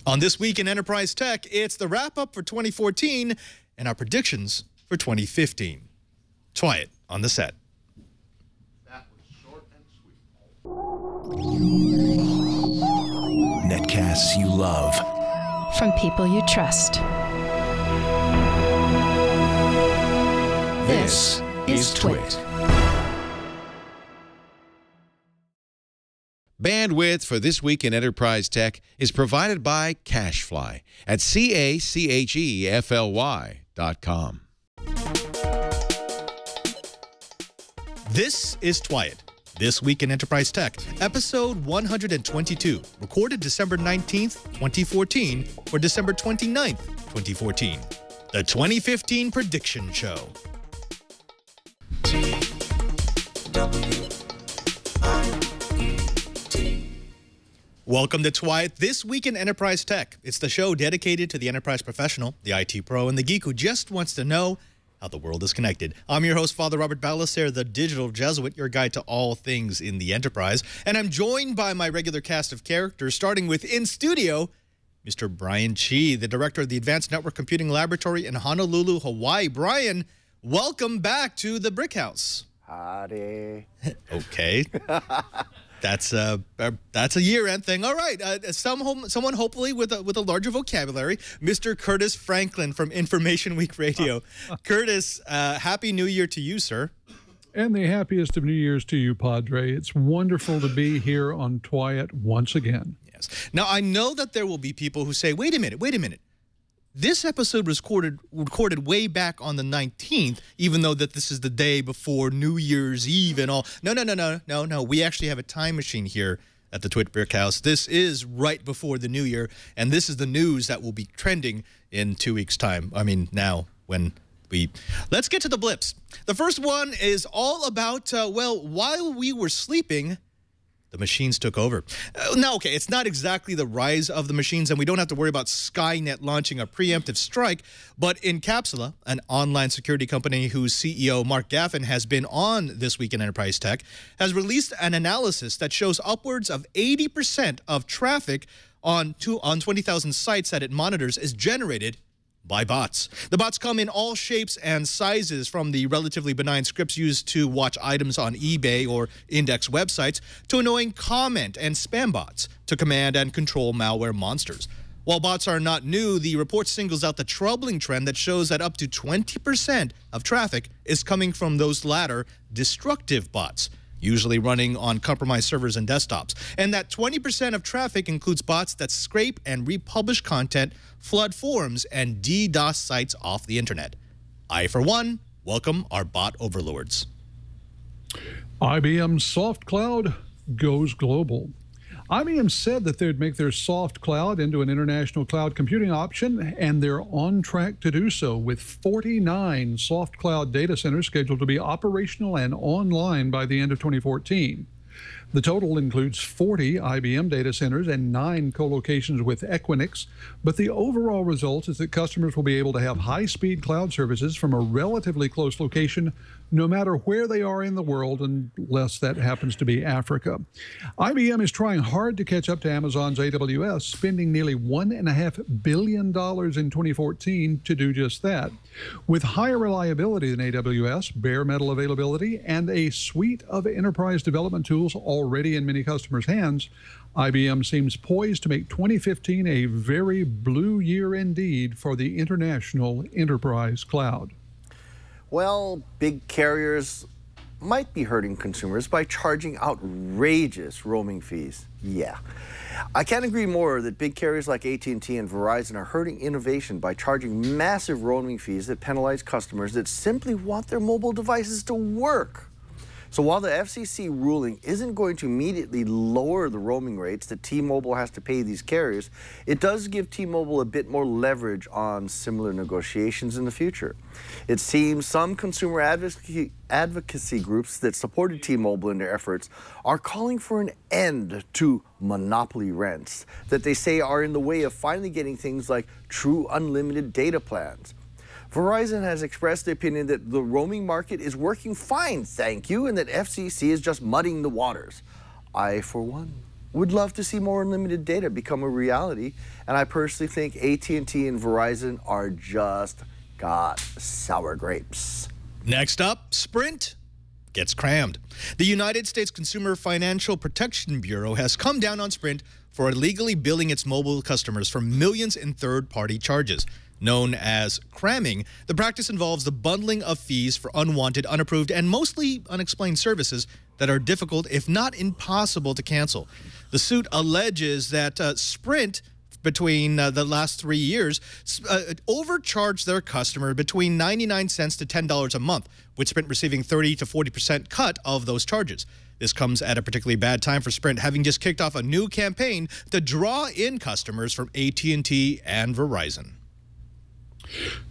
On This Week in Enterprise Tech, it's the wrap-up for 2014 and our predictions for 2015. Try it on the set. That was short and sweet. Netcasts you love. From people you trust. This is Twit. Bandwidth for This Week in Enterprise Tech is provided by CacheFly at CacheFly.com. This is Twiet, This Week in Enterprise Tech, episode 122, recorded December 19th, 2014, or December 29th, 2014. The 2015 Prediction Show. Welcome to Twiet, This Week in Enterprise Tech. It's the show dedicated to the enterprise professional, the IT pro, and the geek who just wants to know how the world is connected. I'm your host, Father Robert Ballecer, the digital Jesuit, your guide to all things in the enterprise. And I'm joined by my regular cast of characters, starting with in studio, Mr. Brian Chee, the director of the Advanced Network Computing Laboratory in Honolulu, Hawaii. Brian, welcome back to the Brick House. Howdy. Okay. That's a year-end thing. All right, someone hopefully with a larger vocabulary, Mr. Curtis Franklin from Information Week Radio. Curtis, Happy New Year to you, sir. And the happiest of New Year's to you, Padre. It's wonderful to be here on Twiet once again. Yes. Now, I know that there will be people who say, wait a minute. This episode was recorded way back on the 19th, even though that this is the day before New Year's Eve and all. No. We actually have a time machine here at the Twit Brick House. This is right before the New Year, and this is the news that will be trending in 2 weeks' time. I mean, now when we... Let's get to the blips. The first one is all about, well, while we were sleeping, the machines took over. Now, okay, it's not exactly the rise of the machines, and we don't have to worry about Skynet launching a preemptive strike, but Incapsula, an online security company whose CEO, Mark Gaffin, has been on This Week in Enterprise Tech, has released an analysis that shows upwards of 80% of traffic on 20,000 sites that it monitors is generated by bots. The bots come in all shapes and sizes, from the relatively benign scripts used to watch items on eBay or index websites to annoying comment and spam bots to command and control malware monsters. While bots are not new, the report singles out the troubling trend that shows that up to 20% of traffic is coming from those latter destructive bots, usually running on compromised servers and desktops. And that 20% of traffic includes bots that scrape and republish content, flood forums, and DDoS sites off the internet. I, for one, welcome our bot overlords. IBM's soft cloud goes global. IBM said that they'd make their soft cloud into an international cloud computing option, and they're on track to do so, with 49 soft cloud data centers scheduled to be operational and online by the end of 2014. The total includes 40 IBM data centers and 9 co-locations with Equinix, but the overall result is that customers will be able to have high-speed cloud services from a relatively close location, no matter where they are in the world, unless that happens to be Africa. IBM is trying hard to catch up to Amazon's AWS, spending nearly $1.5 billion in 2014 to do just that. With higher reliability than AWS, bare metal availability, and a suite of enterprise development tools already in many customers' hands, IBM seems poised to make 2015 a very blue year indeed for the international enterprise cloud. Well, big carriers might be hurting consumers by charging outrageous roaming fees. Yeah. I can't agree more that big carriers like AT&T and Verizon are hurting innovation by charging massive roaming fees that penalize customers that simply want their mobile devices to work. So while the FCC ruling isn't going to immediately lower the roaming rates that T-Mobile has to pay these carriers, it does give T-Mobile a bit more leverage on similar negotiations in the future. It seems some consumer advocacy groups that supported T-Mobile in their efforts are calling for an end to monopoly rents that they say are in the way of finally getting things like true unlimited data plans. Verizon has expressed the opinion that the roaming market is working fine, thank you, and that FCC is just muddying the waters. I, for one, would love to see more unlimited data become a reality, and I personally think AT&T and Verizon are just got sour grapes. Next up, Sprint gets crammed. The United States Consumer Financial Protection Bureau has come down on Sprint for illegally billing its mobile customers for millions in third-party charges. Known as cramming, the practice involves the bundling of fees for unwanted, unapproved, and mostly unexplained services that are difficult, if not impossible, to cancel. The suit alleges that Sprint, between the last 3 years, overcharged their customer between 99 cents to $10 a month, with Sprint receiving 30 to 40% cut of those charges. This comes at a particularly bad time for Sprint, having just kicked off a new campaign to draw in customers from AT&T and Verizon.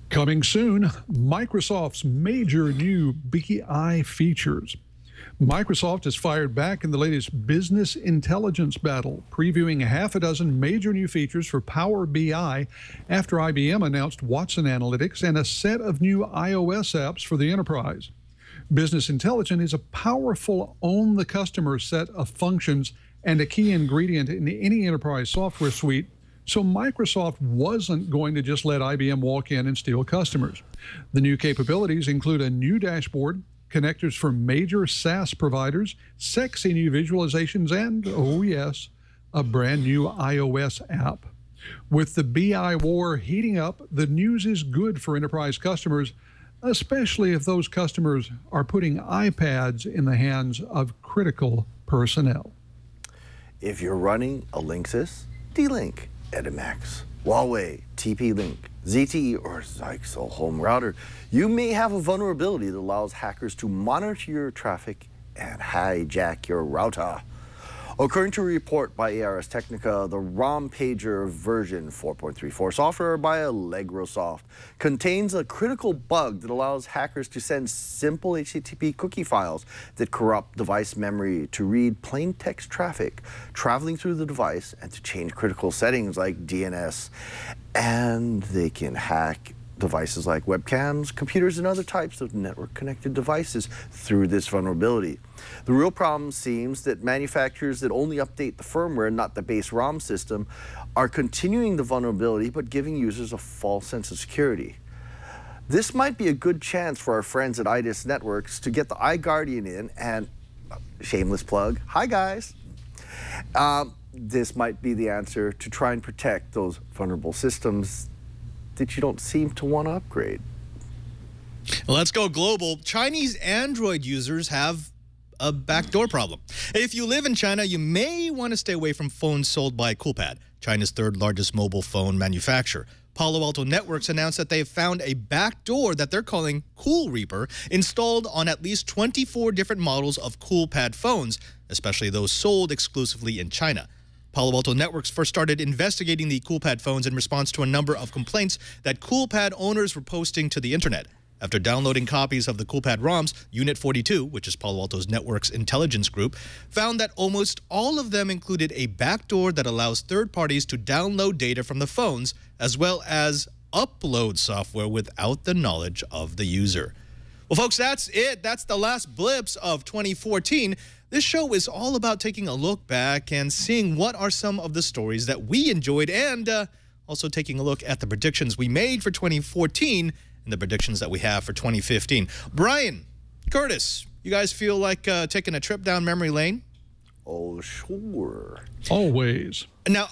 Coming soon, Microsoft's major new BI features. Microsoft has fired back in the latest business intelligence battle, previewing half a dozen major new features for Power BI after IBM announced Watson Analytics and a set of new iOS apps for the enterprise. Business intelligence is a powerful own-the-customer set of functions and a key ingredient in any enterprise software suite, so Microsoft wasn't going to just let IBM walk in and steal customers. The new capabilities include a new dashboard, connectors for major SaaS providers, sexy new visualizations, and, oh yes, a brand new iOS app. With the BI war heating up, the news is good for enterprise customers, especially if those customers are putting iPads in the hands of critical personnel. If you're running a Linksys, D-Link, Edimax, Huawei, TP-Link, ZTE, or Zyxel home router, you may have a vulnerability that allows hackers to monitor your traffic and hijack your router. According to a report by ARS Technica, the ROM Pager version 4.34 software by AllegroSoft contains a critical bug that allows hackers to send simple HTTP cookie files that corrupt device memory to read plain text traffic traveling through the device and to change critical settings like DNS. And they can hack devices like webcams, computers, and other types of network-connected devices through this vulnerability. The real problem seems that manufacturers that only update the firmware, not the base ROM system, are continuing the vulnerability but giving users a false sense of security. This might be a good chance for our friends at IDIS Networks to get the iGuardian in and, shameless plug, hi guys. This might be the answer to try and protect those vulnerable systems that you don't seem to want to upgrade. Let's go global. Chinese Android users have a backdoor problem. If you live in China, you may want to stay away from phones sold by Coolpad, China's third largest mobile phone manufacturer. Palo Alto Networks announced that they have found a backdoor that they're calling Cool Reaper installed on at least 24 different models of Coolpad phones, especially those sold exclusively in China. Palo Alto Networks first started investigating the Coolpad phones in response to a number of complaints that Coolpad owners were posting to the internet. After downloading copies of the Coolpad ROMs, Unit 42, which is Palo Alto's network's intelligence group, found that almost all of them included a backdoor that allows third parties to download data from the phones, as well as upload software without the knowledge of the user. Well, folks, that's it. That's the last blips of 2014. This show is all about taking a look back and seeing what are some of the stories that we enjoyed, and also taking a look at the predictions we made for 2014 and the predictions that we have for 2015. Brian, Curtis, you guys feel like taking a trip down memory lane? Oh, sure. Always. Now,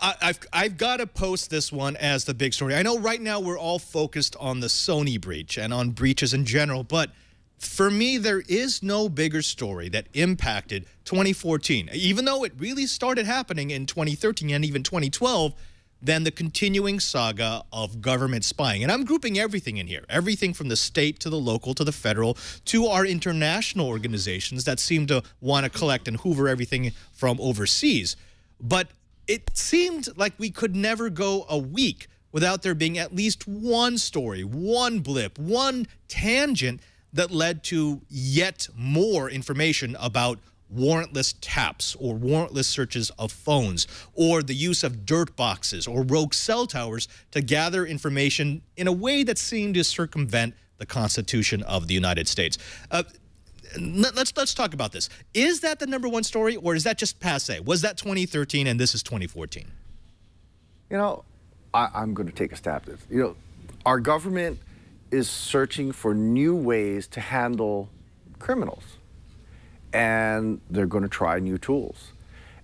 I've got to post this one as the big story. I know right now we're all focused on the Sony breach and on breaches in general, but for me, there is no bigger story that impacted 2014, even though it really started happening in 2013 and even 2012, than the continuing saga of government spying. And I'm grouping everything in here, everything from the state to the local to the federal to our international organizations that seem to want to collect and hoover everything from overseas. But it seemed like we could never go a week without there being at least one story, one blip, one tangent that led to yet more information about warrantless taps or warrantless searches of phones, or the use of dirt boxes or rogue cell towers to gather information in a way that seemed to circumvent the Constitution of the United States. let's talk about this. Is that the #1 story, or is that just passé? Was that 2013 and this is 2014? You know, I'm going to take a stab at this. You know, our government is searching for new ways to handle criminals, and they're going to try new tools.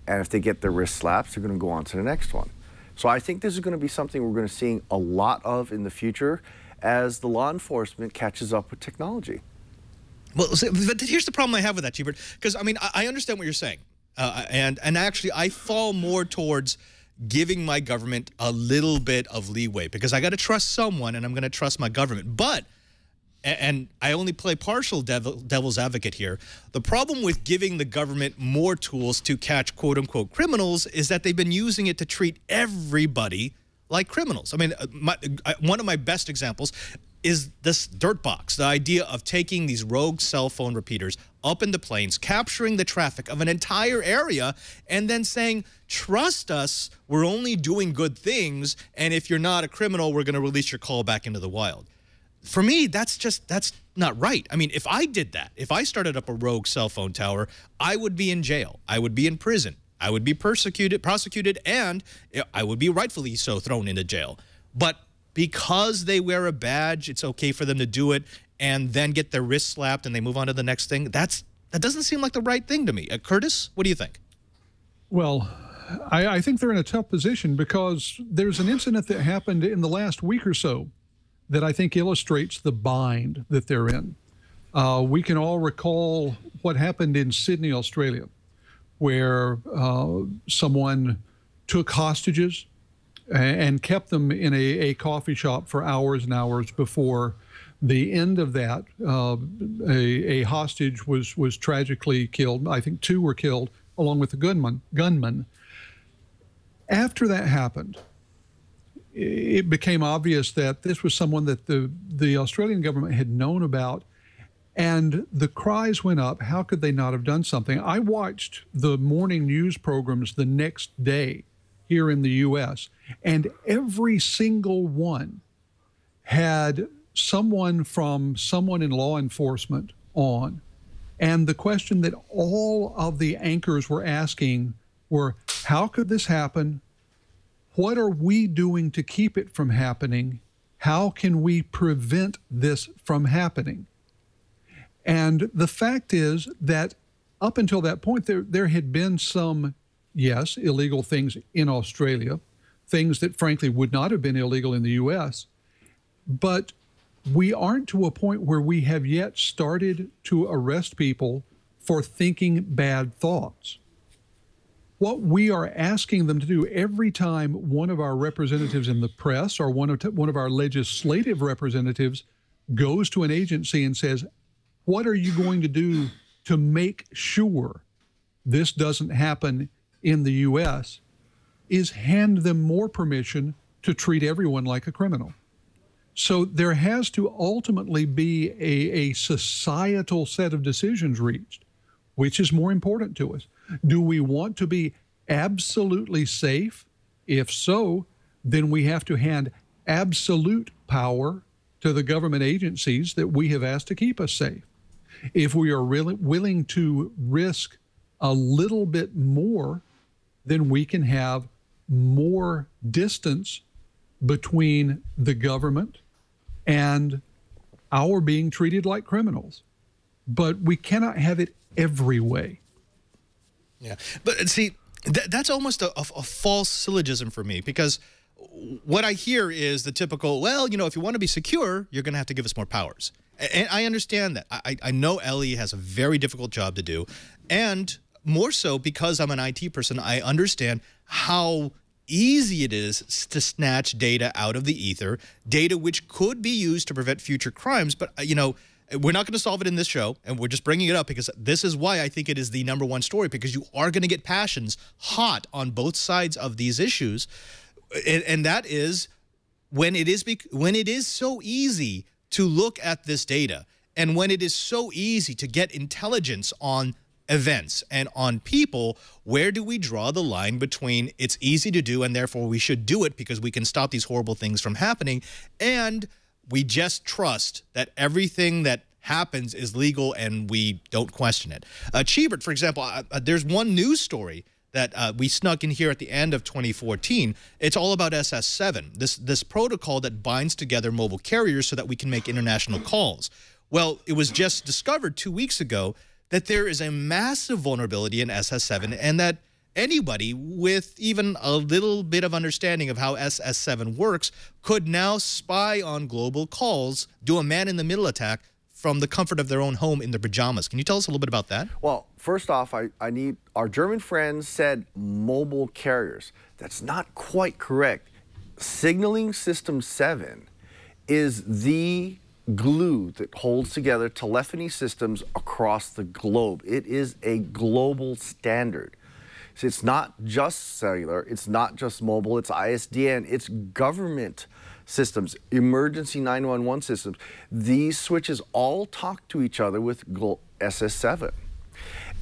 And if they get their wrist slaps, they're going to go on to the next one. So I think this is going to be something we're going to see a lot of in the future as the law enforcement catches up with technology. Well, but here's the problem I have with that, Chee, because I mean, I understand what you're saying, and actually I fall more towards giving my government a little bit of leeway, because I got to trust someone, and I'm going to trust my government. But, and I only play partial devil's advocate here, the problem with giving the government more tools to catch quote-unquote criminals is that they've been using it to treat everybody like criminals. I mean, one of my best examples is this dirt box, the idea of taking these rogue cell phone repeaters up into planes, capturing the traffic of an entire area, and then saying, trust us, we're only doing good things, and if you're not a criminal, we're going to release your call back into the wild. For me, that's not right. I mean, if I did that, if I started up a rogue cell phone tower, I would be in jail. I would be in prison. I would be prosecuted, and I would be rightfully so thrown into jail. But because they wear a badge, it's okay for them to do it and then get their wrist slapped and they move on to the next thing. That doesn't seem like the right thing to me. Curtis, what do you think? Well, I think they're in a tough position because there's an incident that happened in the last week or so that I think illustrates the bind that they're in. We can all recall what happened in Sydney, Australia, where someone took hostages and kept them in a coffee shop for hours and hours before the end of that. A hostage was tragically killed. I think 2 were killed, along with the gunman. After that happened, it became obvious that this was someone that the Australian government had known about, and the cries went up, how could they not have done something? I watched the morning news programs the next day here in the U.S., and every single one had someone in law enforcement on. And the question that all of the anchors were asking were, how could this happen? What are we doing to keep it from happening? How can we prevent this from happening? And the fact is that up until that point, there had been some, yes, illegal things in Australia, things that frankly would not have been illegal in the U.S., but we aren't to a point where we have yet started to arrest people for thinking bad thoughts. What we are asking them to do every time one of our representatives in the press or one of our legislative representatives goes to an agency and says, what are you going to do to make sure this doesn't happen in the U.S., is hand them more permission to treat everyone like a criminal. So there has to ultimately be a societal set of decisions reached. Which is more important to us? Do we want to be absolutely safe? If so, then we have to hand absolute power to the government agencies that we have asked to keep us safe. If we are really willing to risk a little bit more, then we can have more distance between the government and our being treated like criminals. But we cannot have it every way. Yeah, but see, that's almost a false syllogism for me, because what I hear is the typical, well, you know, if you want to be secure, you're going to have to give us more powers. And I understand that. I know Ellie has a very difficult job to do, and more so because I'm an IT person, I understand how easy it is to snatch data out of the ether, data which could be used to prevent future crimes. But, you know, we're not going to solve it in this show, and we're just bringing it up because this is why I think it is the #1 story, because you are going to get passions hot on both sides of these issues. And that is when it is so easy to look at this data, and when it is so easy to get intelligence on events and on people, where do we draw the line between it's easy to do and therefore we should do it because we can stop these horrible things from happening, and we just trust that everything that happens is legal and we don't question it. Chee, for example, there's one news story that we snuck in here at the end of 2014. It's all about SS7, this protocol that binds together mobile carriers so that we can make international calls. Well, it was just discovered 2 weeks ago that there is a massive vulnerability in SS7 and that anybody with even a little bit of understanding of how SS7 works could now spy on global calls, do a man-in-the-middle attack from the comfort of their own home in their pajamas. Can you tell us a little bit about that? Well, first off, I need, our German friends said mobile carriers. That's not quite correct. Signaling System 7 is the glue that holds together telephony systems across the globe. It is a global standard. So it's not just cellular, it's not just mobile, it's ISDN, it's government systems, emergency 911 systems. These switches all talk to each other with SS7.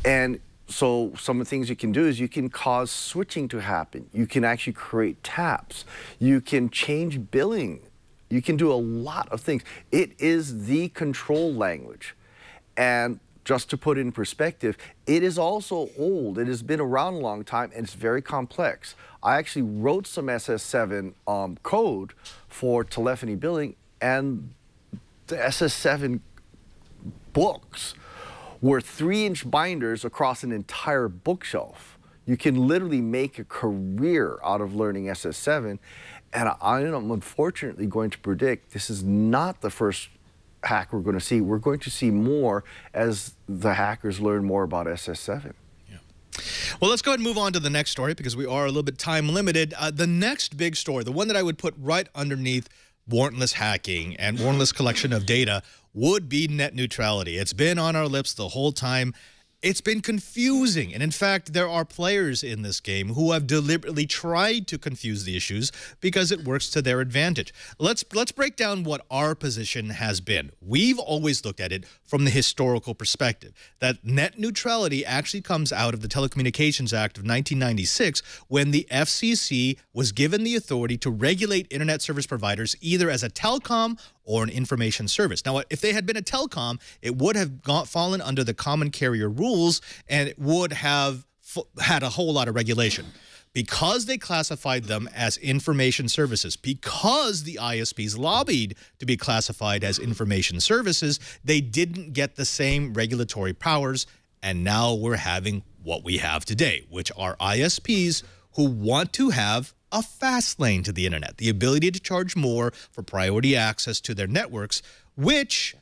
And so some of the things you can do is you can cause switching to happen. You can actually create taps. You can change billing. You can do a lot of things. It is the control language. And just to put it in perspective, it is also old. It has been around a long time, and it's very complex. I actually wrote some SS7 code for telephony billing, and the SS7 books were 3-inch binders across an entire bookshelf. You can literally make a career out of learning SS7, and I am unfortunately going to predict this is not the first hack we're going to see. We're going to see more as the hackers learn more about SS7. Yeah. Well, let's go ahead and move on to the next story because we are a little bit time limited. The next big story, the one that I would put right underneath warrantless hacking and warrantless collection of data, would be net neutrality. It's been on our lips the whole time. It's been confusing, and in fact, there are players in this game who have deliberately tried to confuse the issues because it works to their advantage. Let's break down what our position has been. We've always looked at it from the historical perspective, that net neutrality actually comes out of the Telecommunications Act of 1996 when the FCC was given the authority to regulate internet service providers either as a telecom or an information service. Now, if they had been a telecom, it would have fallen under the common carrier rules and it would have had a whole lot of regulation. Because they classified them as information services, because the ISPs lobbied to be classified as information services, they didn't get the same regulatory powers, and now we're having what we have today, which are ISPs who want to have a fast lane to the internet, the ability to charge more for priority access to their networks, which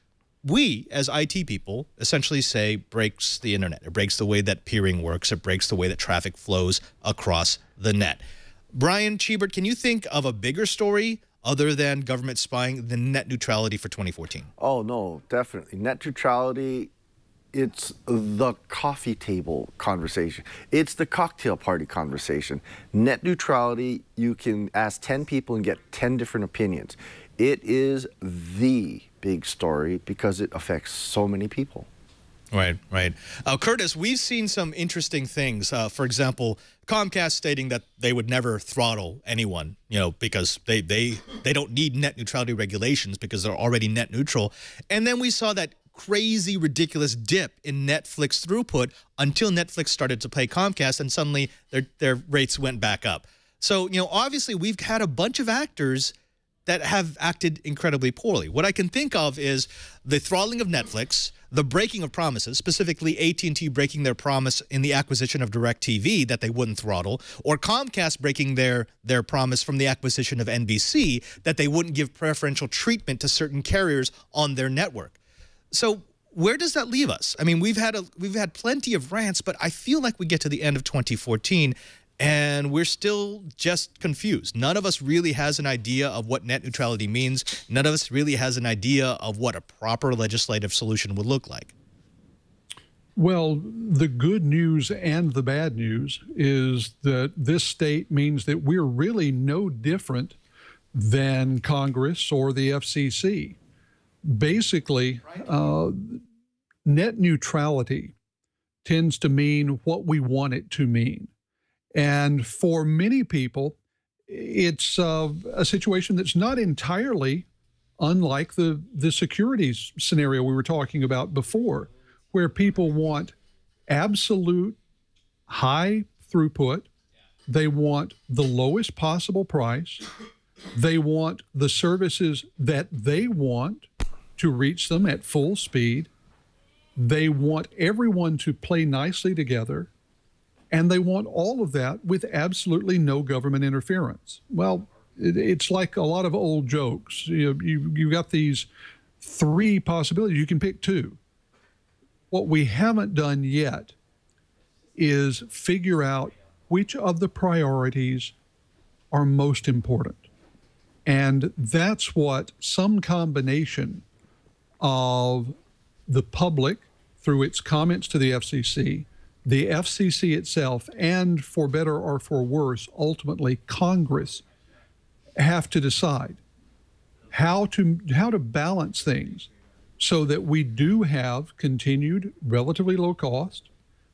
we, as IT people, essentially say breaks the internet. It breaks the way that peering works. It breaks the way that traffic flows across the net. Brian, Cheebert, can you think of a bigger story other than government spying than net neutrality for 2014? Oh, no, definitely. Net neutrality, it's the coffee table conversation. It's the cocktail party conversation. Net neutrality, you can ask 10 people and get 10 different opinions. It is the big story because it affects so many people. Right, right. Curtis, we've seen some interesting things. For example, Comcast stating that they would never throttle anyone, you know, because they don't need net neutrality regulations because they're already net neutral. And then we saw that crazy, ridiculous dip in Netflix throughput until Netflix started to pay Comcast, and suddenly their rates went back up. So, you know, obviously we've had a bunch of actors that have acted incredibly poorly. What I can think of is the throttling of Netflix, the breaking of promises, specifically AT&T breaking their promise in the acquisition of DirecTV that they wouldn't throttle, or Comcast breaking their promise from the acquisition of NBC that they wouldn't give preferential treatment to certain carriers on their network. So where does that leave us? I mean, we've had plenty of rants, but I feel like we get to the end of 2014 and we're still just confused. None of us really has an idea of what net neutrality means. None of us really has an idea of what a proper legislative solution would look like. Well, the good news and the bad news is that this state means that we're really no different than Congress or the FCC. Basically, net neutrality tends to mean what we want it to mean. And for many people, it's a situation that's not entirely unlike the securities scenario we were talking about before, where people want absolute high throughput. They want the lowest possible price. They want the services that they want to reach them at full speed. They want everyone to play nicely together. And they want all of that with absolutely no government interference. Well, it's like a lot of old jokes. You got these three possibilities. You can pick two. What we haven't done yet is figure out which of the priorities are most important. And that's what some combination of the public, through its comments to the FCC itself, and for better or for worse, ultimately Congress, have to decide how to balance things so that we do have continued relatively low cost.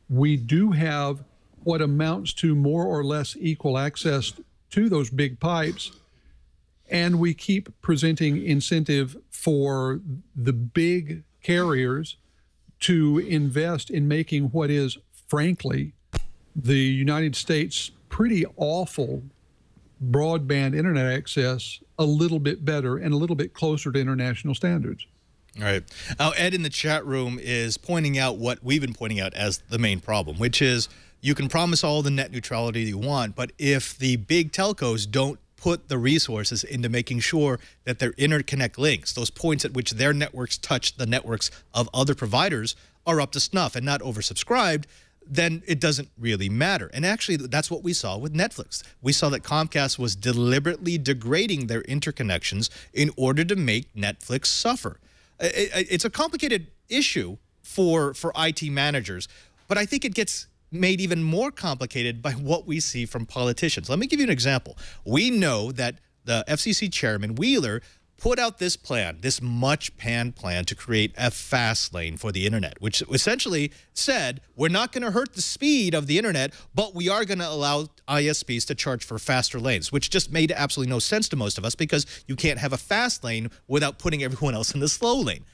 We do have what amounts to more or less equal access to those big pipes, and we keep presenting incentive for the big carriers to invest in making what is, frankly, the United States' pretty awful broadband internet access a little bit better and a little bit closer to international standards. All right. Now, Ed in the chat room is pointing out what we've been pointing out as the main problem, which is you can promise all the net neutrality you want, but if the big telcos don't put the resources into making sure that their interconnect links, those points at which their networks touch the networks of other providers, are up to snuff and not oversubscribed, then it doesn't really matter. And actually, that's what we saw with Netflix. We saw that Comcast was deliberately degrading their interconnections in order to make Netflix suffer. It's a complicated issue for IT managers, but I think it gets made even more complicated by what we see from politicians. Let me give you an example. We know that the FCC chairman, Wheeler, put out this plan, this much-panned plan to create a fast lane for the internet, which essentially said, we're not going to hurt the speed of the internet, but we are going to allow ISPs to charge for faster lanes, which just made absolutely no sense to most of us because you can't have a fast lane without putting everyone else in the slow lane.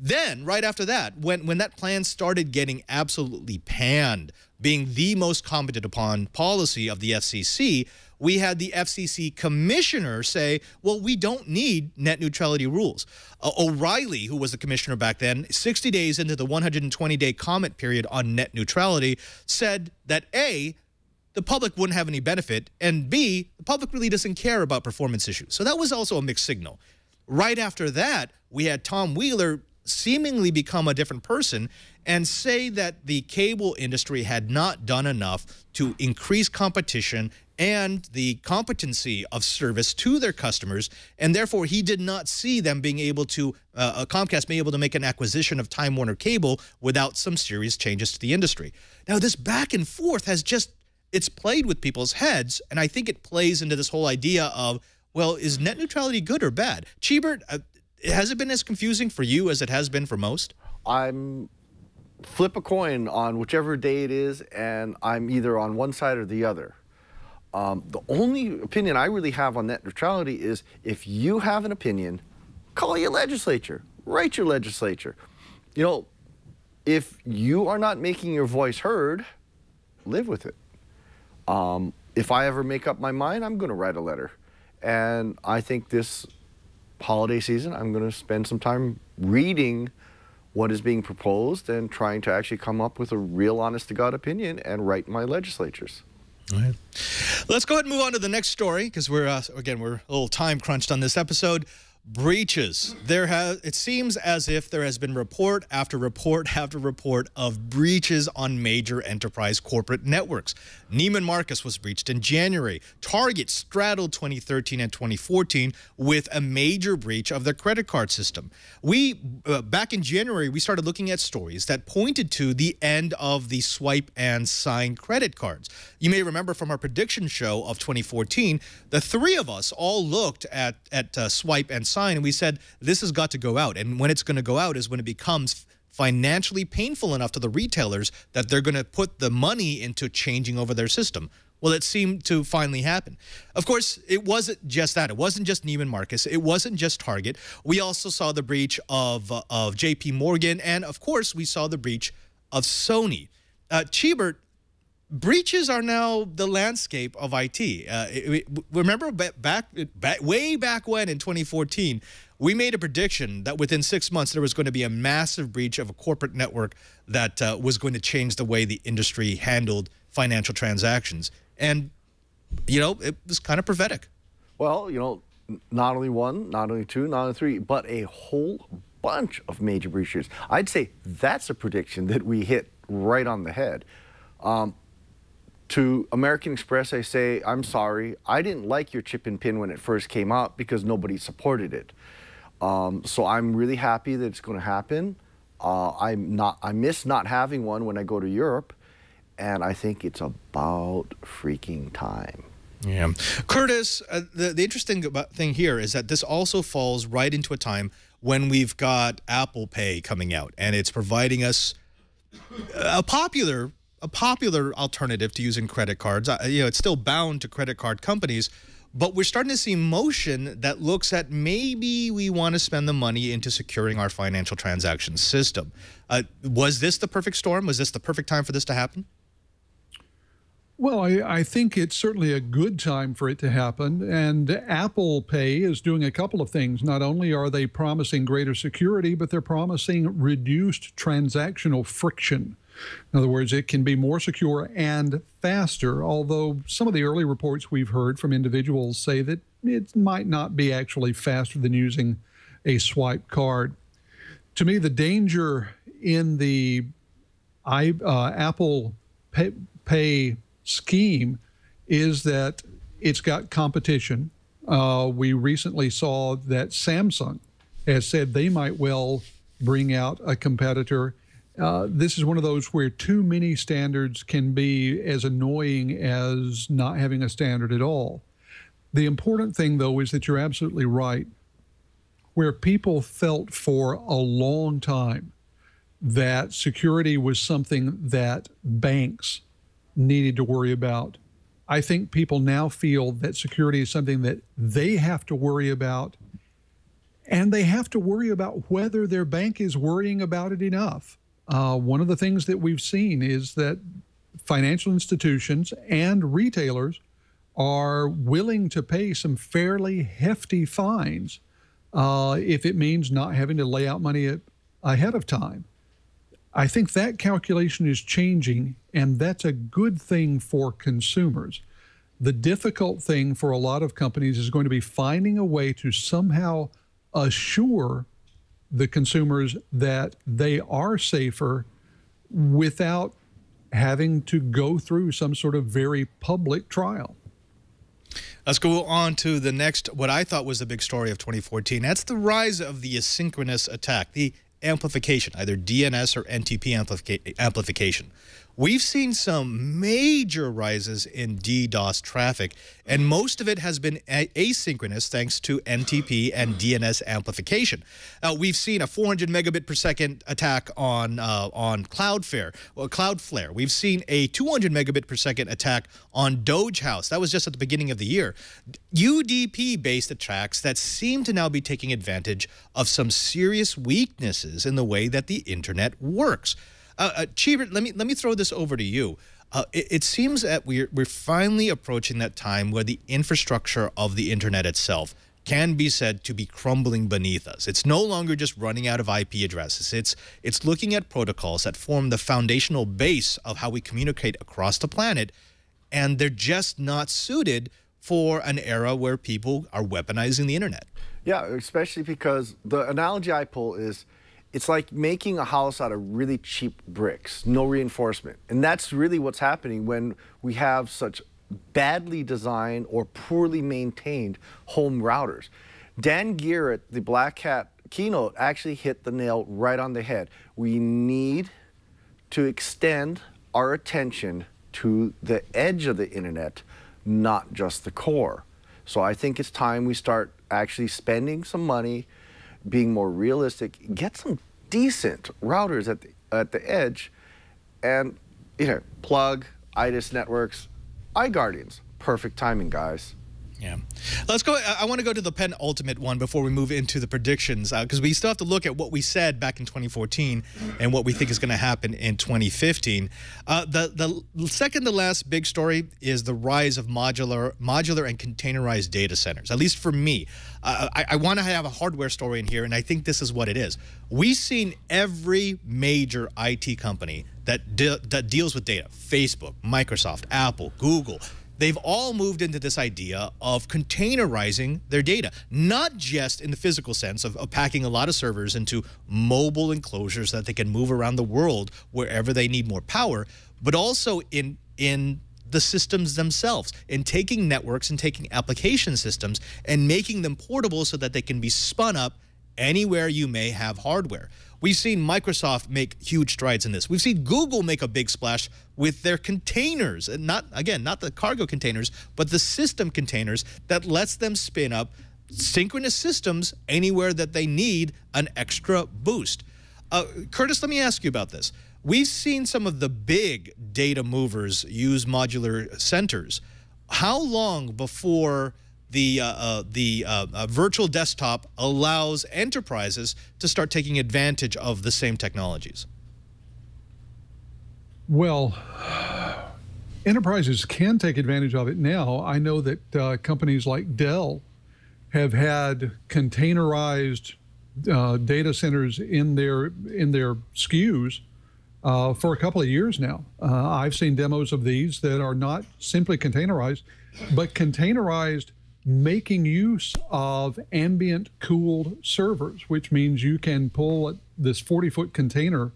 Then, right after that, when that plan started getting absolutely panned, being the most commented upon policy of the FCC, we had the FCC commissioner say, well, we don't need net neutrality rules. O'Reilly, who was the commissioner back then, 60 days into the 120-day comment period on net neutrality, said that A, the public wouldn't have any benefit, and B, the public really doesn't care about performance issues. So that was also a mixed signal. Right after that, we had Tom Wheeler seemingly become a different person and say that the cable industry had not done enough to increase competition and the competency of service to their customers, and therefore he did not see them being able to, Comcast being able to make an acquisition of Time Warner Cable without some serious changes to the industry. Now, this back and forth has just, it's played with people's heads, and I think it plays into this whole idea of, well, is net neutrality good or bad? Cheebert, has it been as confusing for you as it has been for most? I'm flip a coin on whichever day it is, and I'm either on one side or the other. The only opinion I really have on net neutrality is if you have an opinion, call your legislature, write your legislature. You know, if you are not making your voice heard, live with it. If I ever make up my mind, I'm going to write a letter. And I think this holiday season, I'm going to spend some time reading what is being proposed and trying to actually come up with a real honest-to-God opinion and write my legislatures. All right. Let's go ahead and move on to the next story because we're, again, we're a little time crunched on this episode. Breaches. It seems as if there has been report after report after report of breaches on major enterprise corporate networks. Neiman Marcus was breached in January. Target straddled 2013 and 2014 with a major breach of their credit card system. Back in January, we started looking at stories that pointed to the end of the swipe and sign credit cards. You may remember from our prediction show of 2014, the three of us all looked at swipe and sign, and we said, this has got to go out. And when it's going to go out is when it becomes financially painful enough to the retailers that they're going to put the money into changing over their system. Well, it seemed to finally happen. Of course, it wasn't just that. It wasn't just Neiman Marcus. It wasn't just Target. We also saw the breach of J.P. Morgan. And, of course, we saw the breach of Sony. Cheebert, breaches are now the landscape of IT. Remember way back when in 2014, we made a prediction that within 6 months there was going to be a massive breach of a corporate network that was going to change the way the industry handled financial transactions. And, you know, it was kind of prophetic. Well, you know, not only one, not only two, not only three, but a whole bunch of major breaches. I'd say that's a prediction that we hit right on the head. To American Express, I say, I'm sorry. I didn't like your chip and pin when it first came out because nobody supported it. So I'm really happy that it's going to happen. I miss not having one when I go to Europe, and I think it's about freaking time. Yeah. Curtis, the interesting thing here is that this also falls right into a time when we've got Apple Pay coming out, and it's providing us a popular alternative to using credit cards. You know, it's still bound to credit card companies, but we're starting to see motion that looks at maybe we want to spend the money into securing our financial transaction system. Was this the perfect storm? Was this the perfect time for this to happen? Well, I think it's certainly a good time for it to happen. And Apple Pay is doing a couple of things. Not only are they promising greater security, but they're promising reduced transactional friction. In other words, it can be more secure and faster, although some of the early reports we've heard from individuals say that it might not be actually faster than using a swipe card. To me, the danger in the Apple Pay scheme is that it's got competition. We recently saw that Samsung has said they might well bring out a competitor. This is one of those where too many standards can be as annoying as not having a standard at all. The important thing, though, is that you're absolutely right. Where people felt for a long time that security was something that banks needed to worry about, I think people now feel that security is something that they have to worry about, and they have to worry about whether their bank is worrying about it enough. One of the things that we've seen is that financial institutions and retailers are willing to pay some fairly hefty fines if it means not having to lay out money ahead of time. I think that calculation is changing, and that's a good thing for consumers. The difficult thing for a lot of companies is going to be finding a way to somehow assure the consumers that they are safer without having to go through some sort of very public trial. Let's go on to the next, what I thought was the big story of 2014. That's the rise of the asynchronous attack, the amplification, either DNS or NTP amplification. We've seen some major rises in DDoS traffic, and most of it has been asynchronous thanks to NTP and DNS amplification. We've seen a 400 megabit per second attack on Cloudflare. We've seen a 200 megabit per second attack on Doge House. That was just at the beginning of the year. UDP-based attacks that seem to now be taking advantage of some serious weaknesses in the way that the internet works. Chee, let me throw this over to you. It seems that we're finally approaching that time where the infrastructure of the internet itself can be said to be crumbling beneath us. It's no longer just running out of IP addresses. It's looking at protocols that form the foundational base of how we communicate across the planet, and they're just not suited for an era where people are weaponizing the internet. Yeah, especially because the analogy I pull is, it's like making a house out of really cheap bricks, no reinforcement. And that's really what's happening when we have such badly designed or poorly maintained home routers. Dan Geer at the Black Hat keynote actually hit the nail right on the head. We need to extend our attention to the edge of the internet, not just the core. So I think it's time we start actually spending some money, being more realistic, get some decent routers at the edge, and plug IDIS networks. iGuardians. Perfect timing, guys. Yeah. Let's go. I want to go to the penultimate one before we move into the predictions, because we still have to look at what we said back in 2014 and what we think is going to happen in 2015. The second to last big story is the rise of modular and containerized data centers, at least for me. I want to have a hardware story in here, and I think this is what it is. We've seen every major IT company that deals with data, Facebook, Microsoft, Apple, Google, they've all moved into this idea of containerizing their data, not just in the physical sense of packing a lot of servers into mobile enclosures that they can move around the world wherever they need more power, but also in the systems themselves, in taking networks and taking application systems and making them portable so that they can be spun up anywhere you may have hardware. We've seen Microsoft make huge strides in this. We've seen Google make a big splash with their containers, and not the cargo containers, but the system containers that lets them spin up synchronous systems anywhere that they need an extra boost. Curtis, let me ask you about this. We've seen some of the big data movers use modular centers. How long before the virtual desktop allows enterprises to start taking advantage of the same technologies? Well, enterprises can take advantage of it now. I know that companies like Dell have had containerized data centers in their SKUs for a couple of years now. I've seen demos of these that are not simply containerized, but containerized making use of ambient cooled servers, which means you can pull this 40-foot container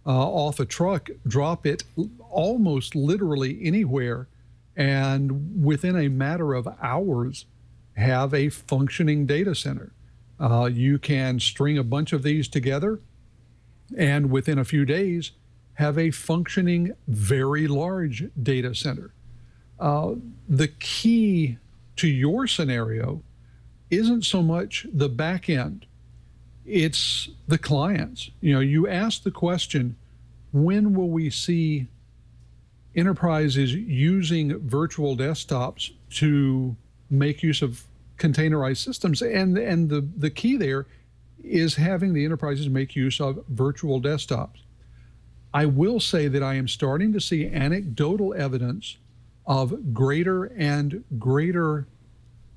off a truck, drop it almost literally anywhere, and within a matter of hours have a functioning data center. You can string a bunch of these together and within a few days have a functioning, very large data center. The key to your scenario isn't so much the back end, it's the clients. You know, you ask the question, when will we see enterprises using virtual desktops to make use of containerized systems? And the key there is having the enterprises make use of virtual desktops. I will say that I am starting to see anecdotal evidence of greater and greater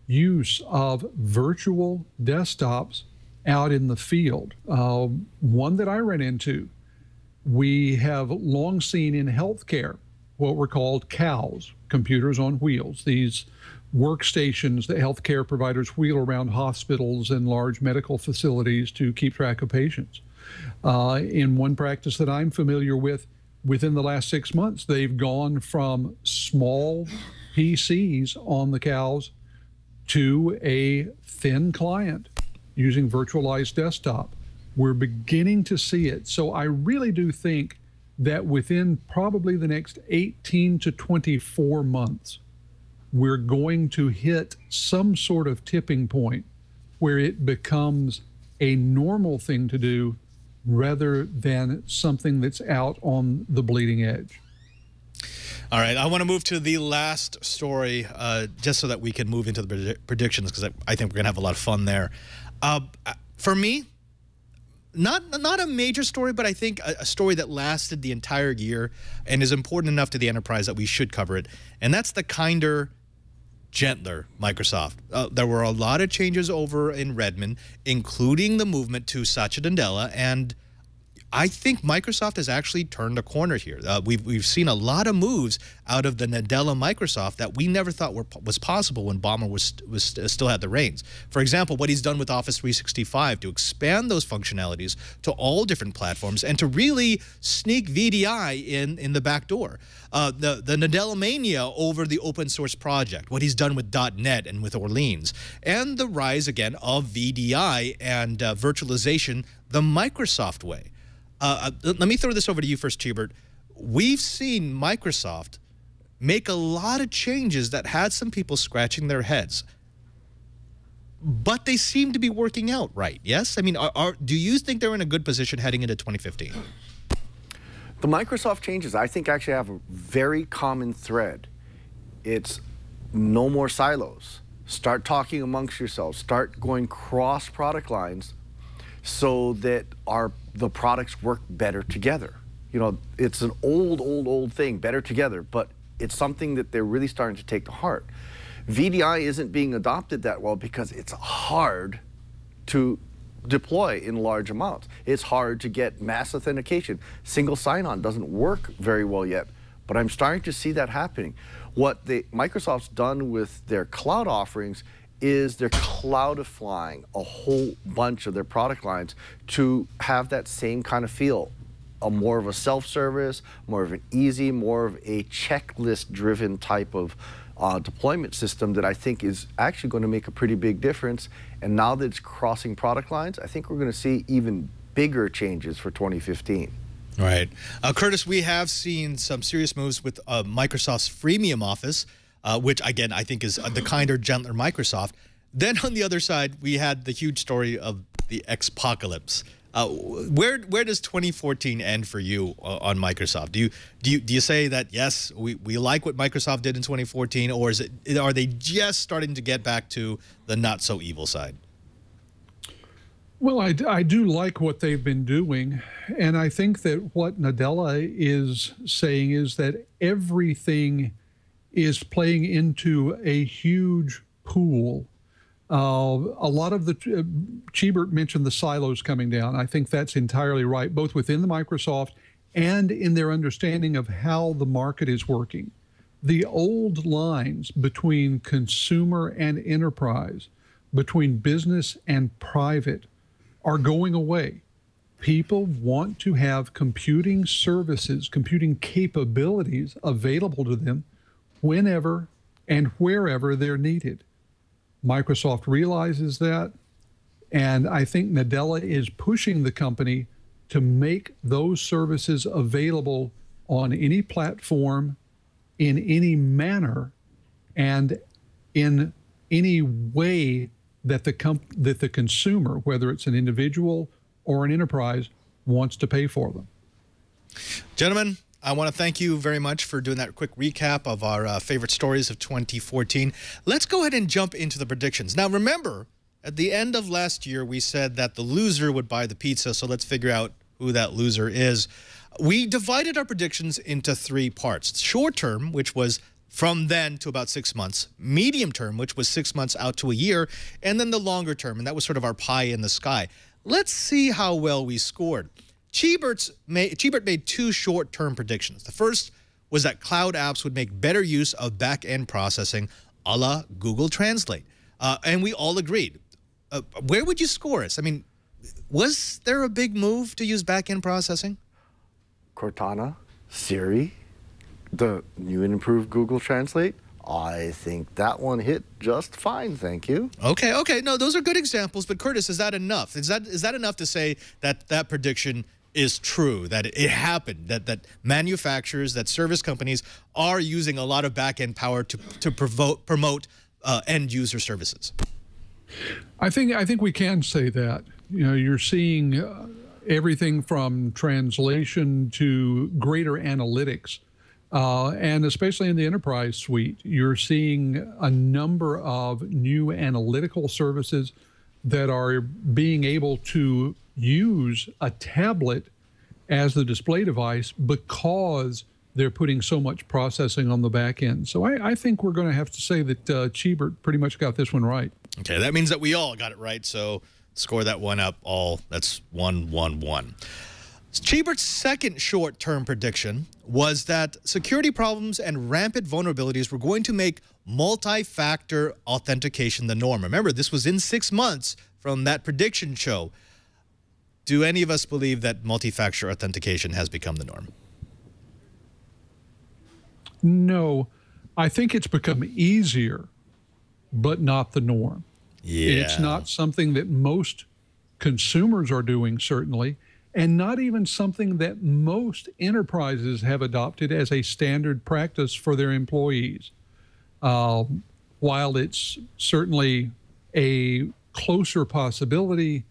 use of virtual desktops out in the field. One that I ran into, we have long seen in healthcare what were called COWs, computers on wheels, these workstations that healthcare providers wheel around hospitals and large medical facilities to keep track of patients. In one practice that I'm familiar with, within the last 6 months, they've gone from small PCs on the COWs to a thin client using virtualized desktop. We're beginning to see it. So I really do think that within probably the next 18 to 24 months, we're going to hit some sort of tipping point where it becomes a normal thing to do rather than something that's out on the bleeding edge. All right, I want to move to the last story just so that we can move into the predictions, because I think we're going to have a lot of fun there. For me, not a major story, but I think a story that lasted the entire year and is important enough to the enterprise that we should cover it, and that's the kinder, gentler Microsoft. There were a lot of changes over in Redmond, including the movement to Satya Nadella, and I think Microsoft has actually turned a corner here. We've seen a lot of moves out of the Nadella Microsoft that we never thought was possible when Ballmer still had the reins. For example, what he's done with Office 365 to expand those functionalities to all different platforms and to really sneak VDI in the back door. The Nadella mania over the open source project, what he's done with .NET and with Orleans, and the rise again of VDI and virtualization the Microsoft way. Let me throw this over to you first, Hubert. We've seen Microsoft make a lot of changes that had some people scratching their heads, but they seem to be working out right, yes? I mean, do you think they're in a good position heading into 2015? The Microsoft changes, I think, actually have a very common thread. It's no more silos. Start talking amongst yourselves. Start going cross product lines so that the products work better together. You know, it's an old thing, better together, but it's something that they're really starting to take to heart. VDI isn't being adopted that well because it's hard to deploy in large amounts. It's hard to get mass authentication. Single sign-on doesn't work very well yet, but I'm starting to see that happening. What Microsoft's done with their cloud offerings is they're cloudifying a whole bunch of their product lines to have that same kind of feel. More of a self-service, more of an easy, more of a checklist-driven type of deployment system that I think is actually going to make a pretty big difference. And now that it's crossing product lines, I think we're going to see even bigger changes for 2015. Right. Curtis, we have seen some serious moves with Microsoft's freemium Office, which, again, I think is the kinder, gentler Microsoft. Then on the other side, we had the huge story of the Xpocalypse. Where does 2014 end for you on Microsoft? Do you say that yes, we like what Microsoft did in 2014, or are they just starting to get back to the not so evil side? Well, I do like what they've been doing, and I think that what Nadella is saying is that everything is playing into a huge pool. A lot of the, Cheebert mentioned the silos coming down. I think that's entirely right, both within the Microsoft and in their understanding of how the market is working. The old lines between consumer and enterprise, between business and private, are going away. People want to have computing services, computing capabilities available to them whenever and wherever they're needed. Microsoft realizes that, and I think Nadella is pushing the company to make those services available on any platform, in any manner, and in any way that the consumer, whether it's an individual or an enterprise, wants to pay for them. Gentlemen, I want to thank you very much for doing that quick recap of our favorite stories of 2014. Let's go ahead and jump into the predictions. Now, remember, at the end of last year, we said that the loser would buy the pizza, so let's figure out who that loser is. We divided our predictions into 3 parts. Short term, which was from then to about 6 months, medium term, which was 6 months out to a year, and then the longer term, and that was sort of our pie in the sky. Let's see how well we scored. Cheebert made 2 short-term predictions. The first was that cloud apps would make better use of back-end processing a la Google Translate. And we all agreed. Where would you score us? I mean, was there a big move to use back-end processing? Cortana, Siri, the new and improved Google Translate. I think that one hit just fine, thank you. Okay. No, those are good examples, but Curtis, is that enough? Is that enough to say that that prediction is true, that it happened, that manufacturers, that service companies are using a lot of back-end power to promote end-user services? I think we can say that. You know, you're seeing everything from translation to greater analytics. And especially in the enterprise suite, you're seeing a number of new analytical services that are being able to use a tablet as the display device because they're putting so much processing on the back end. So I think we're going to have to say that Cheebert pretty much got this one right. Okay, that means that we all got it right. So score that one up all. That's 1-1-1. Cheebert's second short-term prediction was that security problems and rampant vulnerabilities were going to make multi-factor authentication the norm. Remember, this was in 6 months from that prediction show. Do any of us believe that multi-factor authentication has become the norm? No, I think it's become easier, but not the norm. Yeah. It's not something that most consumers are doing, certainly, and not even something that most enterprises have adopted as a standard practice for their employees. While it's certainly a closer possibility,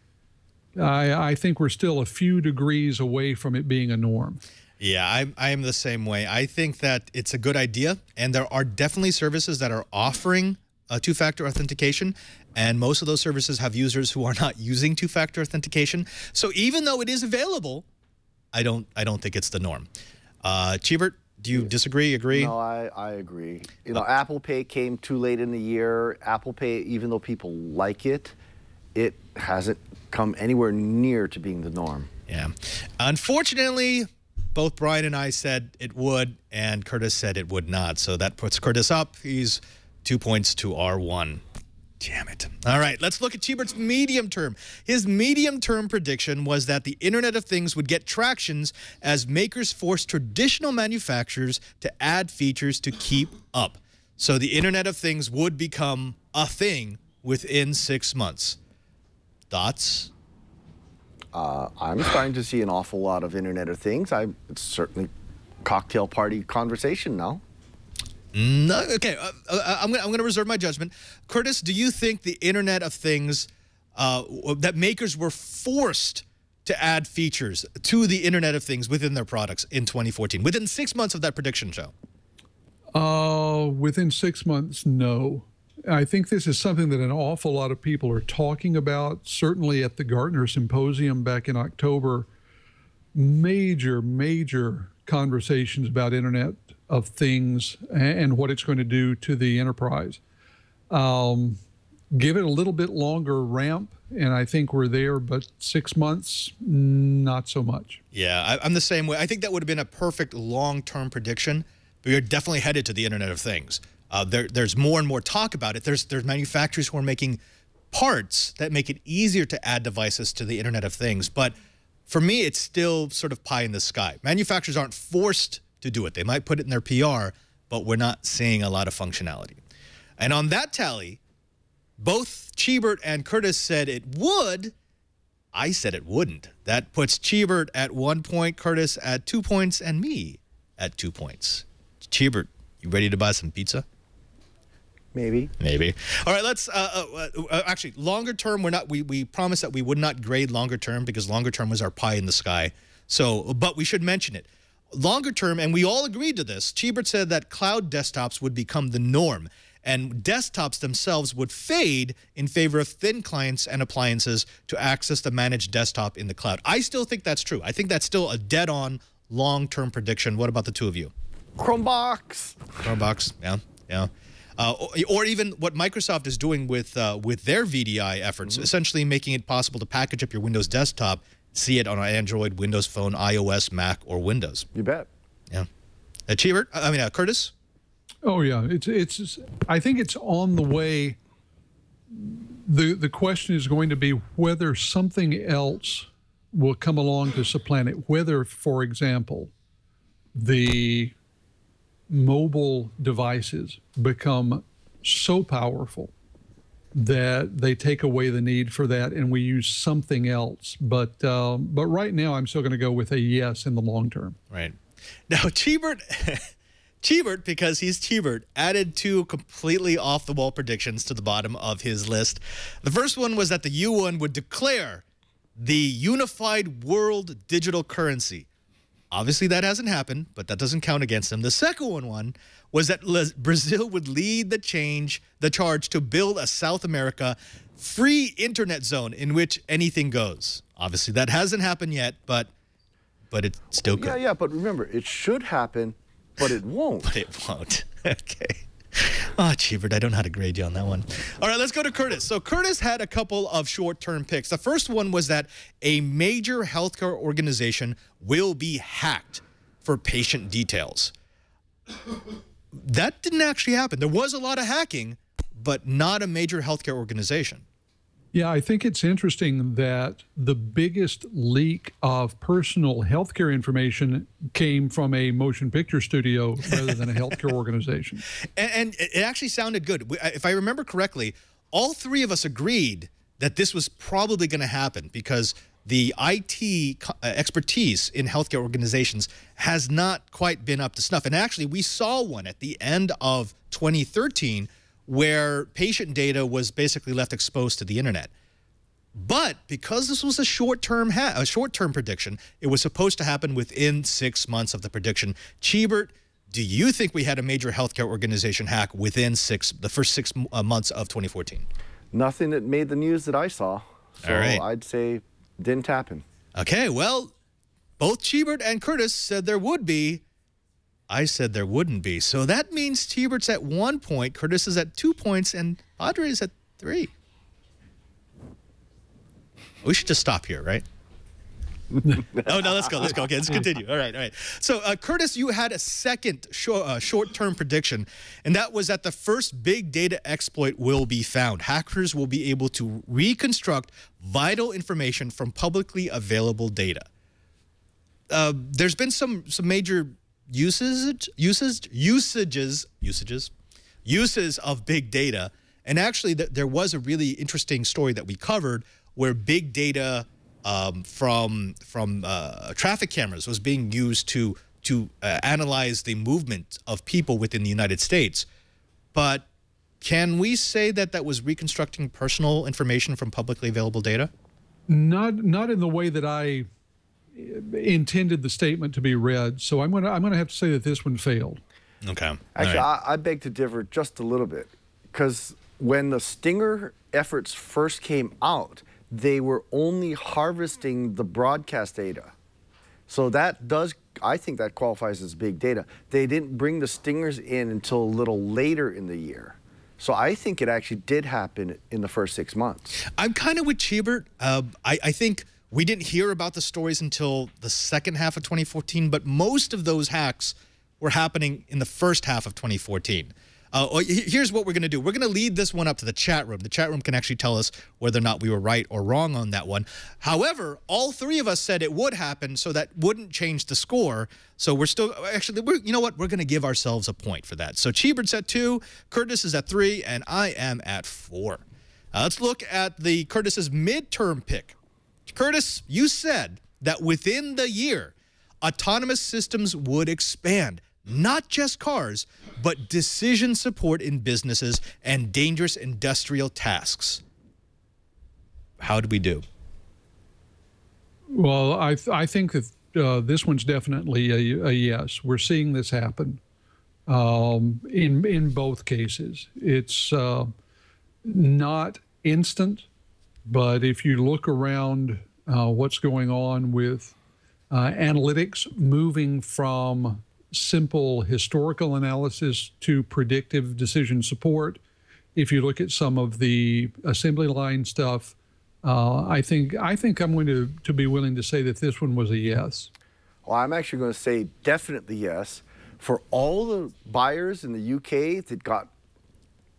I think we're still a few degrees away from it being a norm. Yeah, I'm the same way. I think that it's a good idea, and there are definitely services that are offering two-factor authentication, and most of those services have users who are not using two-factor authentication. So even though it is available, I don't think it's the norm. Cheebert, do you disagree, agree? No, I agree. You know, Apple Pay came too late in the year. Apple Pay, even though people like it, it hasn't come anywhere near to being the norm. Yeah. Unfortunately, both Brian and I said it would, and Curtis said it would not. So that puts Curtis up. He's 2 points to our 1. Damn it. All right, let's look at Cheebert's medium term. His medium term prediction was that the Internet of Things would get tractions as makers forced traditional manufacturers to add features to keep up. So the Internet of Things would become a thing within 6 months. Thoughts? I'm starting to see an awful lot of Internet of Things. It's certainly cocktail party conversation now. No, okay, I'm going to reserve my judgment. Curtis, do you think the Internet of Things, that makers were forced to add features to the Internet of Things within their products in 2014, within 6 months of that prediction show? Within 6 months, no. I think this is something that an awful lot of people are talking about. Certainly at the Gartner Symposium back in October, major conversations about Internet of Things and what it's going to do to the enterprise. Give it a little bit longer ramp, and I think we're there, but 6 months, not so much. Yeah, I'm the same way. I think that would have been a perfect long-term prediction, but you're definitely headed to the Internet of Things. There's more and more talk about it. There's manufacturers who are making parts that make it easier to add devices to the Internet of Things. But for me, it's still sort of pie in the sky. Manufacturers aren't forced to do it. They might put it in their PR, but we're not seeing a lot of functionality. And on that tally, both Cheebert and Curtis said it would. I said it wouldn't. That puts Cheebert at 1 point, Curtis at 2 points, and me at 2 points. Cheebert, you ready to buy some pizza? Maybe. All right, let's actually longer term. We promised that we would not grade longer term because longer term was our pie in the sky. So, but we should mention it. Longer term, and we all agreed to this. Cheebert said that cloud desktops would become the norm, and desktops themselves would fade in favor of thin clients and appliances to access the managed desktop in the cloud. I still think that's true. I think that's still a dead-on long-term prediction. What about the two of you? Chromebox, yeah. Or even what Microsoft is doing with their VDI efforts, essentially making it possible to package up your Windows desktop, see it on an Android, Windows Phone, iOS, Mac, or Windows. You bet. Yeah. Curtis? Oh yeah, I think it's on the way. The question is going to be whether something else will come along to supplant it. Whether, for example, the mobile devices become so powerful that they take away the need for that and we use something else. But right now, I'm still going to go with a yes in the long term. Right. Now, Cheebert, because he's Cheebert, added 2 completely off-the-wall predictions to the bottom of his list. The first one was that the UN would declare the unified world digital currency. Obviously, that hasn't happened, but that doesn't count against him. The second one was that Brazil would lead the charge to build a South America free internet zone in which anything goes. Obviously, that hasn't happened yet, but it still could. Yeah, but remember, it should happen, but it won't. But it won't. Okay. Oh, Cheebert, I don't know how to grade you on that one. All right, let's go to Curtis. So Curtis had a couple of short-term picks. The first one was that a major healthcare organization will be hacked for patient details. That didn't actually happen. There was a lot of hacking, but not a major healthcare organization. Yeah, I think it's interesting that the biggest leak of personal healthcare information came from a motion picture studio rather than a healthcare organization. And it actually sounded good. If I remember correctly, all 3 of us agreed that this was probably going to happen because the IT expertise in healthcare organizations has not quite been up to snuff. And actually, we saw one at the end of 2013 where patient data was basically left exposed to the internet. But because this was a short-term prediction, it was supposed to happen within 6 months of the prediction. Cheebert, do you think we had a major healthcare organization hack within the first 6 months of 2014? Nothing that made the news that I saw. So All right. I'd say didn't happen. Okay, well, both Cheebert and Curtis said there would be. I said there wouldn't be. So that means Cheebert's at 1 point, Curtis is at 2 points, and Padre is at 3. We should just stop here, right? Oh, no, let's go. Okay, let's continue. All right. So, Curtis, you had a second short-term prediction, and that was that the first big data exploit will be found. Hackers will be able to reconstruct vital information from publicly available data. There's been some major uses of big data, and actually there was a really interesting story that we covered where big data from traffic cameras was being used to analyze the movement of people within the United States. But can we say that that was reconstructing personal information from publicly available data? Not in the way that I intended the statement to be read. So I'm gonna have to say that this one failed. Okay. Actually, All right. I beg to differ just a little bit, because when the Stinger efforts first came out, they were only harvesting the broadcast data. So that does, I think that qualifies as big data. They didn't bring the Stingers in until a little later in the year. So I think it actually did happen in the first 6 months. I'm kind of with Cheebert. I think we didn't hear about the stories until the second half of 2014, but most of those hacks were happening in the first half of 2014. Here's what we're going to do. We're going to lead this one up to the chat room. The chat room can actually tell us whether or not we were right or wrong on that one. However, all three of us said it would happen, so that wouldn't change the score. So we're still, actually, you know what? We're going to give ourselves a point for that. So Cheebert's at 2, Curtis is at 3, and I am at 4. Let's look at the Curtis's midterm pick. Curtis, you said that within the year, autonomous systems would expand. Not just cars, but decision support in businesses and dangerous industrial tasks. How did we do? Well, I think that this one's definitely a yes. We're seeing this happen in both cases. It's not instant, but if you look around what's going on with analytics moving from simple historical analysis to predictive decision support. If you look at some of the assembly line stuff, I think I'm going to be willing to say that this one was a yes. Well, I'm actually going to say definitely yes. For all the buyers in the UK that got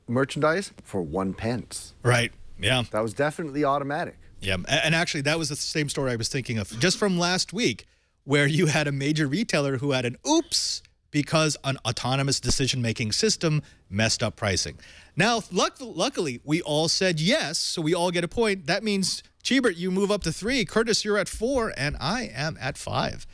merchandise for 1 pence. Right, yeah. That was definitely automatic. Yeah, and actually that was the same story I was thinking of just from last week, where you had a major retailer who had an oops because an autonomous decision-making system messed up pricing. Now, luckily, we all said yes, so we all get a point. That means, Cheebert, you move up to 3. Curtis, you're at 4, and I am at 5.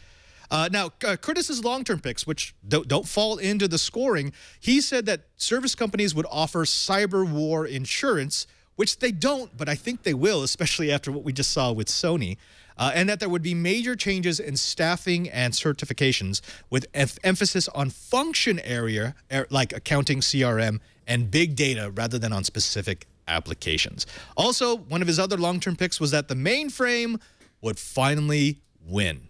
Now, Curtis's long-term picks, which don't fall into the scoring, he said that service companies would offer cyber war insurance, which they don't, but I think they will, especially after what we just saw with Sony. And that there would be major changes in staffing and certifications with emphasis on function area, like accounting, CRM, and big data rather than on specific applications. Also, one of his other long-term picks was that the mainframe would finally win.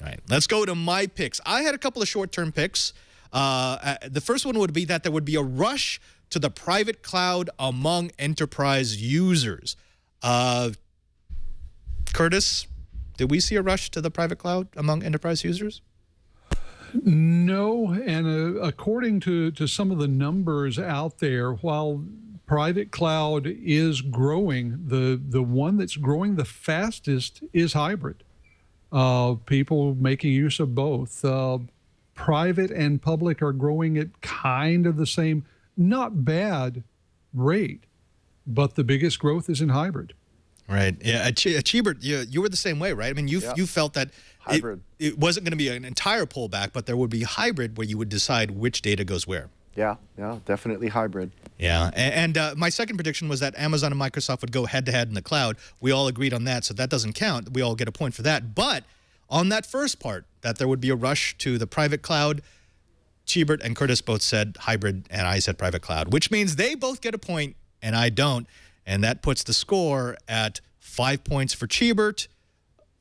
All right, let's go to my picks. I had a couple of short-term picks. The first one would be that there would be a rush to the private cloud among enterprise users. Curtis, did we see a rush to the private cloud among enterprise users? No, and according to some of the numbers out there, while private cloud is growing, the one that's growing the fastest is hybrid. People making use of both. Private and public are growing at kind of the same, not bad rate, but the biggest growth is in hybrid. Right. Yeah. Cheebert, you were the same way, right? I mean, you felt that it wasn't going to be an entire pullback, but there would be hybrid where you would decide which data goes where. Yeah, definitely hybrid. Yeah, and my second prediction was that Amazon and Microsoft would go head-to-head in the cloud. We all agreed on that, so that doesn't count. We all get a point for that. But on that first part, that there would be a rush to the private cloud, Cheebert and Curtis both said hybrid, and I said private cloud, which means they both get a point, and I don't. And that puts the score at 5 points for Cheebert,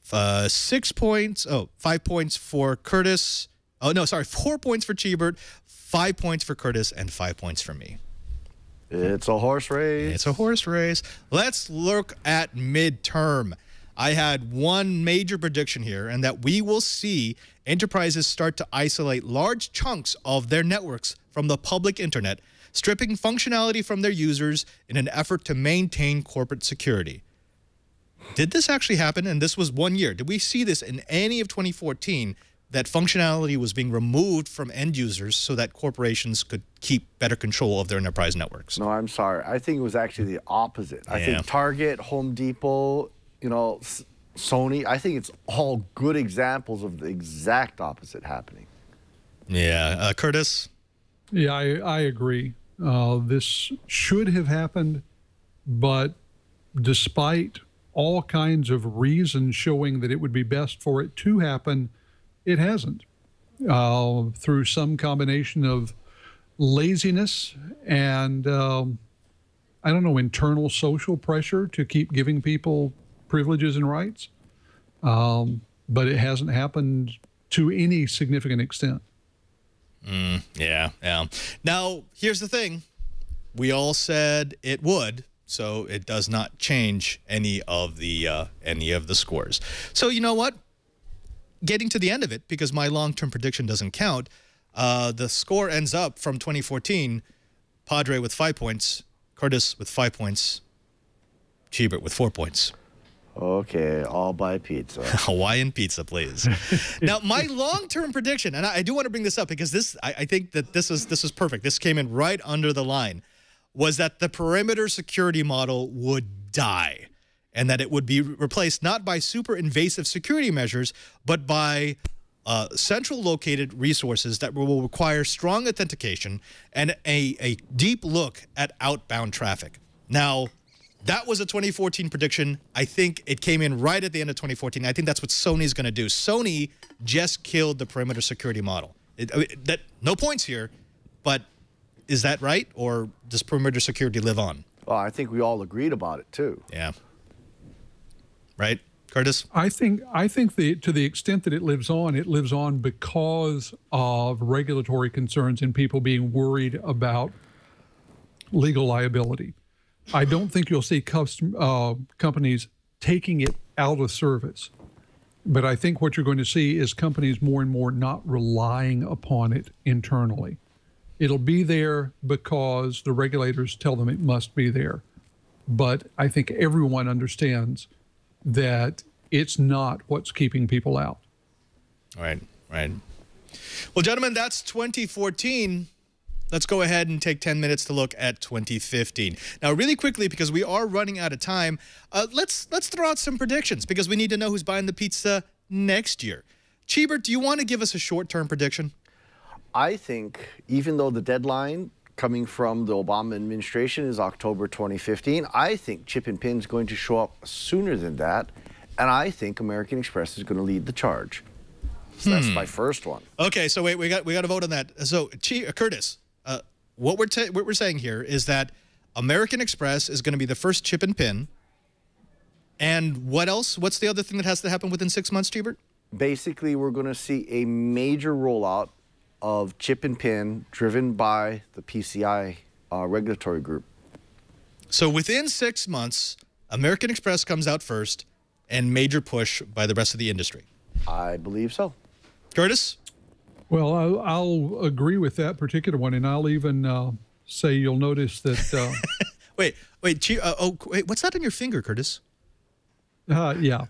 6 points. Oh, 5 points for Curtis. Oh, no, sorry, 4 points for Cheebert, 5 points for Curtis, and 5 points for me. It's a horse race. It's a horse race. Let's look at midterm. I had one major prediction here, and that we will see enterprises start to isolate large chunks of their networks from the public internet, stripping functionality from their users in an effort to maintain corporate security. Did this actually happen? And this was 1 year. Did we see this in any of 2014, that functionality was being removed from end users so that corporations could keep better control of their enterprise networks? No, I'm sorry. I think it was actually the opposite. I think Target, Home Depot, you know, Sony, I think it's all good examples of the exact opposite happening. Yeah. Curtis? Yeah, I agree. This should have happened, but despite all kinds of reasons showing that it would be best for it to happen, it hasn't. Through some combination of laziness and, I don't know, internal social pressure to keep giving people privileges and rights. But it hasn't happened to any significant extent. Yeah. Now, here's the thing. We all said it would, so it does not change any of the scores. So you know what? Getting to the end of it, because my long-term prediction doesn't count, the score ends up from 2014, Padre with 5 points, Curtis with 5 points, Cheebert with 4 points. Okay, I'll buy pizza. Hawaiian pizza, please. Now, my long-term prediction, and I do want to bring this up because this, I think that this is perfect. This came in right under the line, was that the perimeter security model would die, and that it would be replaced not by super invasive security measures, but by central located resources that will require strong authentication and a deep look at outbound traffic. Now, that was a 2014 prediction. I think it came in right at the end of 2014. I think that's what Sony's going to do. Sony just killed the perimeter security model. No points here, but is that right, or does perimeter security live on? Well, I think we all agreed about it too. Yeah. Right, Curtis? I think to the extent that it lives on because of regulatory concerns and people being worried about legal liability. I don't think you'll see companies taking it out of service. But I think what you're going to see is companies more and more not relying upon it internally. It'll be there because the regulators tell them it must be there. But I think everyone understands that it's not what's keeping people out. Right. Well, gentlemen, that's 2014. Let's go ahead and take 10 minutes to look at 2015. Now, really quickly, because we are running out of time, let's throw out some predictions, because we need to know who's buying the pizza next year. Cheebert, do you want to give us a short-term prediction? I think, even though the deadline coming from the Obama administration is October 2015, I think chip and pin is going to show up sooner than that, and I think American Express is going to lead the charge. So that's my first one. Okay, so wait, we got to vote on that. So, Curtis, what we're saying here is that American Express is going to be the first chip and pin. And what else? What's the other thing that has to happen within 6 months, Cheebert? Basically, we're going to see a major rollout of chip and pin driven by the PCI regulatory group. So within 6 months, American Express comes out first and major push by the rest of the industry. I believe so. Curtis? Well, I'll agree with that particular one, and I'll even say you'll notice that. Wait, what's that on your finger, Curtis? Yeah.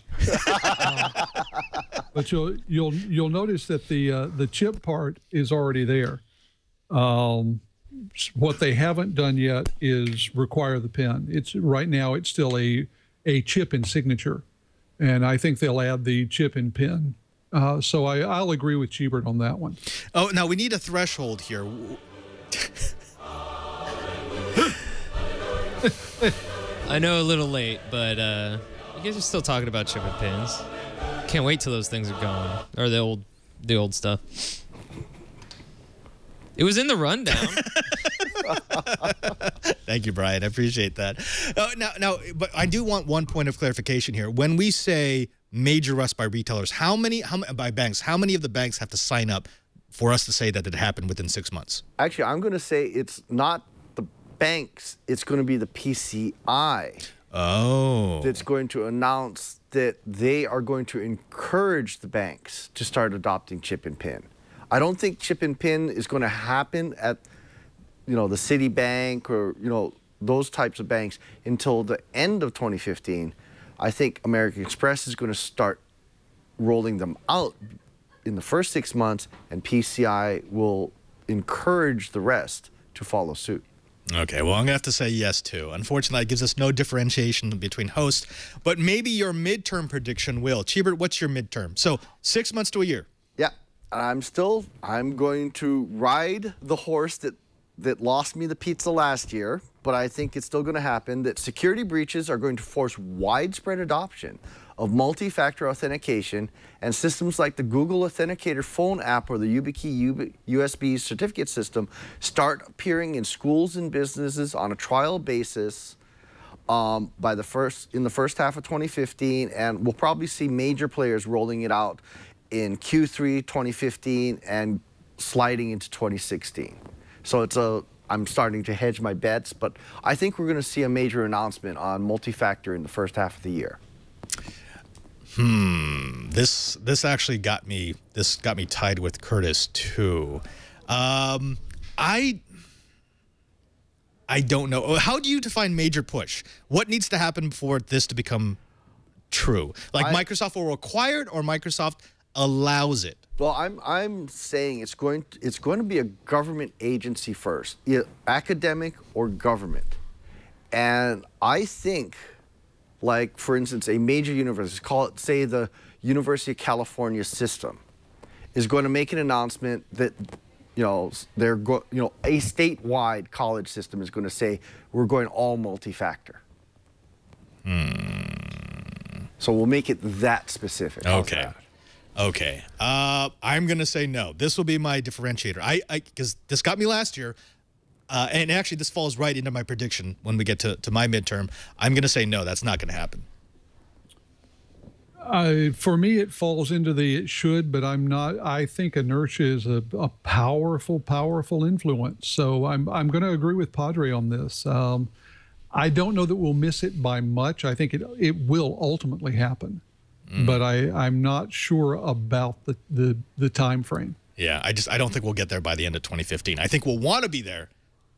But you'll notice that the chip part is already there. What they haven't done yet is require the pin. Right now it's still a chip and signature, and I think they'll add the chip and pin. So I'll agree with Cheebert on that one. Oh, now we need a threshold here. I know a little late, but you guys are still talking about chip and pins. Can't wait till those things are gone, or the old stuff. It was in the rundown. Thank you, Brian. I appreciate that. Now, but I do want one point of clarification here. When we say major rush by retailers, by banks, how many of the banks have to sign up for us to say that it happened within 6 months? Actually, I'm going to say it's not the banks. It's going to be the PCI. Oh. That's going to announce that they are going to encourage the banks to start adopting chip and pin. I don't think chip and pin is going to happen at, the Citibank or, those types of banks until the end of 2015. I think American Express is going to start rolling them out in the first 6 months, and PCI will encourage the rest to follow suit. Okay, well, I'm going to have to say yes, too. Unfortunately, it gives us no differentiation between hosts, but maybe your midterm prediction will. Cheebert, what's your midterm? So 6 months to a year. Yeah, I'm going to ride the horse that lost me the pizza last year, but I think it's still going to happen, that security breaches are going to force widespread adoption of multi-factor authentication, and systems like the Google Authenticator phone app or the YubiKey USB certificate system start appearing in schools and businesses on a trial basis in the first half of 2015, and we'll probably see major players rolling it out in Q3 2015 and sliding into 2016. So I'm starting to hedge my bets, but I think we're going to see a major announcement on multi-factor in the first half of the year. This actually got me tied with Curtis too. I don't know. How do you define major push? What needs to happen for this to become true? Like Microsoft will require it, or Microsoft allows it? Well, I'm saying it's going to be a government agency first, either academic or government, and I think, like, for instance, a major university, say the University of California system, is going to make an announcement that, a statewide college system is going to say, we're going all multi-factor. So we'll make it that specific. Okay. Okay. I'm going to say no. This will be my differentiator. Because this got me last year. And actually, this falls right into my prediction when we get to my midterm. I'm going to say no, that's not going to happen. For me, it falls into the it should, but I'm not. I think inertia is a powerful, powerful influence. So I'm going to agree with Padre on this. I don't know that we'll miss it by much. I think it will ultimately happen, but I'm not sure about the time frame. Yeah, I don't think we'll get there by the end of 2015. I think we'll want to be there.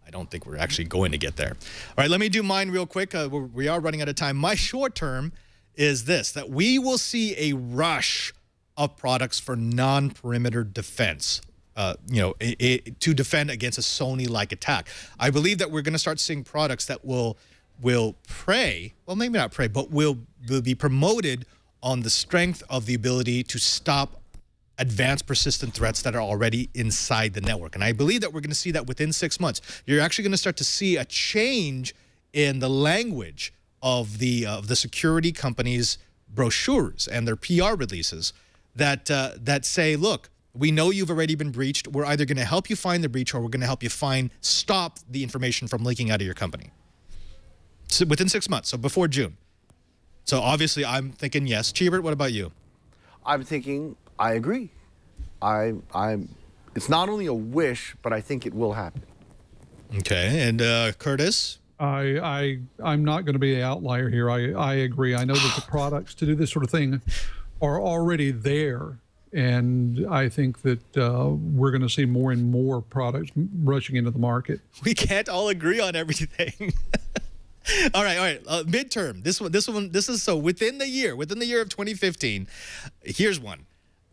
I don't think we're actually going to get there. All right, let me do mine real quick. We are running out of time. My short term is this, that we will see a rush of products for non-perimeter defense, to defend against a Sony-like attack. I believe that we're going to start seeing products that will prey, well, maybe not prey, but will be promoted on the strength of the ability to stop advanced persistent threats that are already inside the network. And I believe that we're going to see that within 6 months. You're actually going to start to see a change in the language of the security companies' brochures and their PR releases that say, look, we know you've already been breached. We're either going to help you find the breach, or we're going to help you stop the information from leaking out of your company. So within 6 months, so before June. So obviously I'm thinking yes. Cheebert, what about you? I'm thinking, I agree. It's not only a wish, but I think it will happen. Okay, and Curtis? I'm not going to be the outlier here. I agree. I know that the products to do this sort of thing are already there, and I think that we're going to see more and more products rushing into the market. We can't all agree on everything. All right. Midterm. This is so within the year of 2015. Here's one.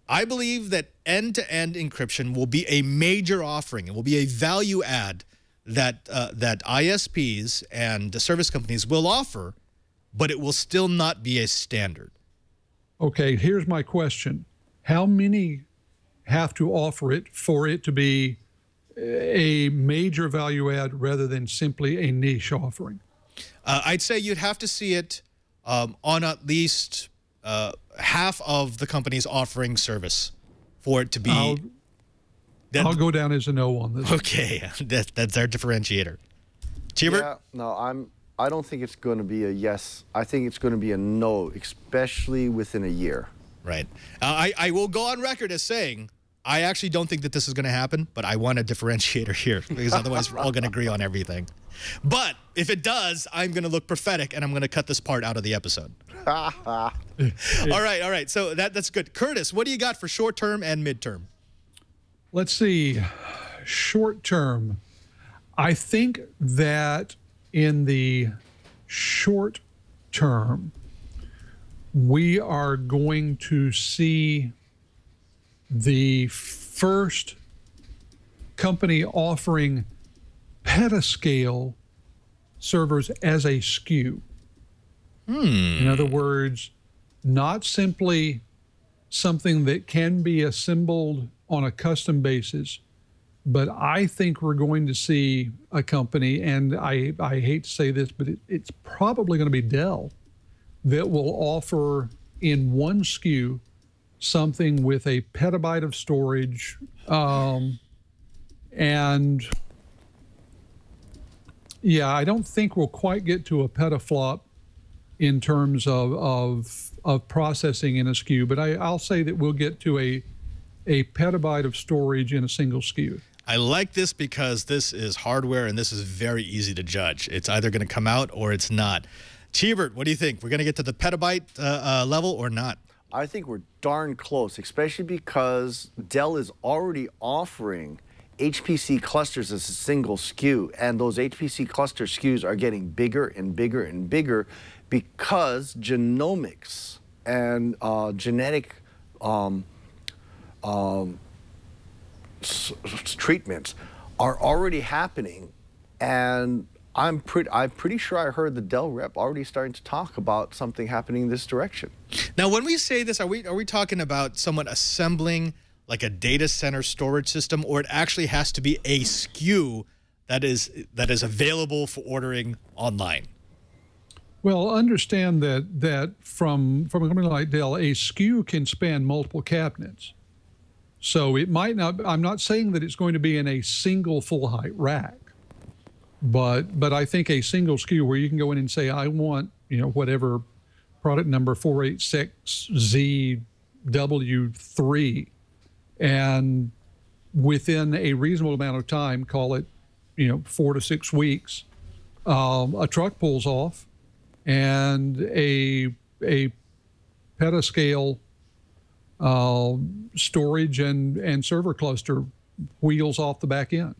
I believe that end-to-end encryption will be a major offering. It will be a value add that ISPs and service companies will offer, but it will still not be a standard. Okay, here's my question. How many have to offer it for it to be a major value add rather than simply a niche offering. I'd say you'd have to see it on at least half of the company's offering service for it to be. I'll go down as a no on this. Okay, that's our differentiator. Cheebert? Yeah, no, I don't think it's going to be a yes. I think it's going to be a no, especially within a year. Right. I will go on record as saying I actually don't think that this is going to happen, but I want a differentiator here because otherwise we're all going to agree on everything. But if it does, I'm going to look prophetic and I'm going to cut this part out of the episode. All right. So that's good. Curtis, what do you got for short term and midterm? Let's see. Short term. I think that in the short term, we are going to see the first company offering petascale servers as a SKU. In other words, not simply something that can be assembled on a custom basis, but I think we're going to see a company, and I hate to say this, but it's probably going to be Dell, that will offer in one SKU something with a petabyte of storage, and yeah, I don't think we'll quite get to a petaflop in terms of processing in a SKU, but I'll say that we'll get to a petabyte of storage in a single SKU. I like this because this is hardware and this is very easy to judge. It's either going to come out or it's not. Cheebert, what do you think? We're going to get to the petabyte level or not? I think we're darn close, especially because Dell is already offering HPC clusters as a single SKU, and those HPC cluster SKUs are getting bigger and bigger and bigger because genomics and genetic treatments are already happening, and I'm pretty sure I heard the Dell rep already starting to talk about something happening in this direction. Now, when we say this, are we talking about someone assembling like a data center storage system, or it actually has to be a SKU that is available for ordering online? Well, understand that from a company like Dell, a SKU can span multiple cabinets. So it might not, I'm not saying that it's going to be in a single full height rack, but I think a single SKU where you can go in and say, I want, whatever product number 486ZW3, and within a reasonable amount of time, call it, 4 to 6 weeks, a truck pulls off and a petascale storage and server cluster wheels off the back end.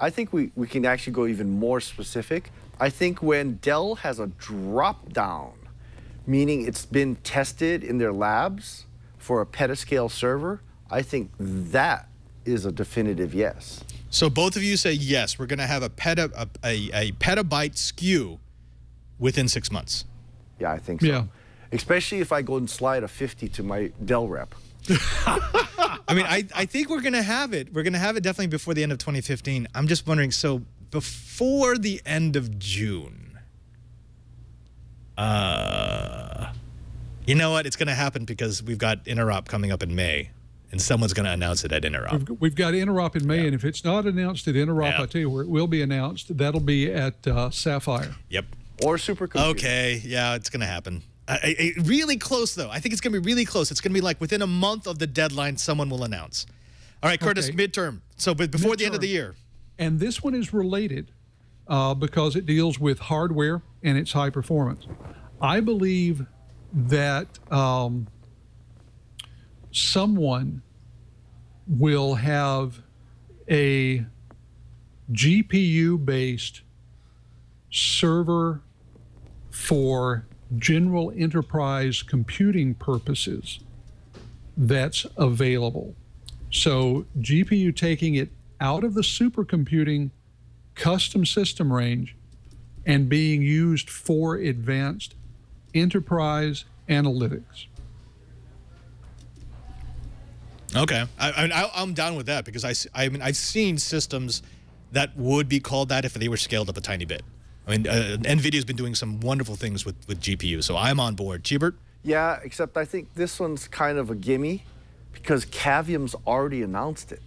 I think we can actually go even more specific. I think when Dell has a drop down, meaning it's been tested in their labs for a petascale server, I think that is a definitive yes. So both of you say yes, we're going to have a petabyte SKU within 6 months. Yeah, I think so. Yeah. Especially if I go and slide a 50 to my Dell rep. I mean, I think we're going to have it. We're going to have it definitely before the end of 2015. I'm just wondering, so before the end of June, you know what? It's going to happen because we've got Interop coming up in May, and someone's going to announce it at Interop. We've got Interop in May, and if it's not announced at Interop, I'll tell you where it will be announced. That'll be at Sapphire. Yep. Or Supercomputer. Okay, yeah, it's going to happen. Really close, though. I think it's going to be really close. It's going to be like within a month of the deadline, someone will announce. All right, Curtis, Okay. midterm. So before the end of the year. And this one is related because it deals with hardware and its high performance. I believe that someone will have a GPU-based server for general enterprise computing purposes that's available. So GPU taking it out of the supercomputing custom system range and being used for advanced enterprise analytics. Okay, I'm down with that because I mean I've seen systems that would be called that if they were scaled up a tiny bit. I mean, NVIDIA's been doing some wonderful things with GPU, so I'm on board. Cheebert? Yeah, except I think this one's kind of a gimme because Cavium's already announced it.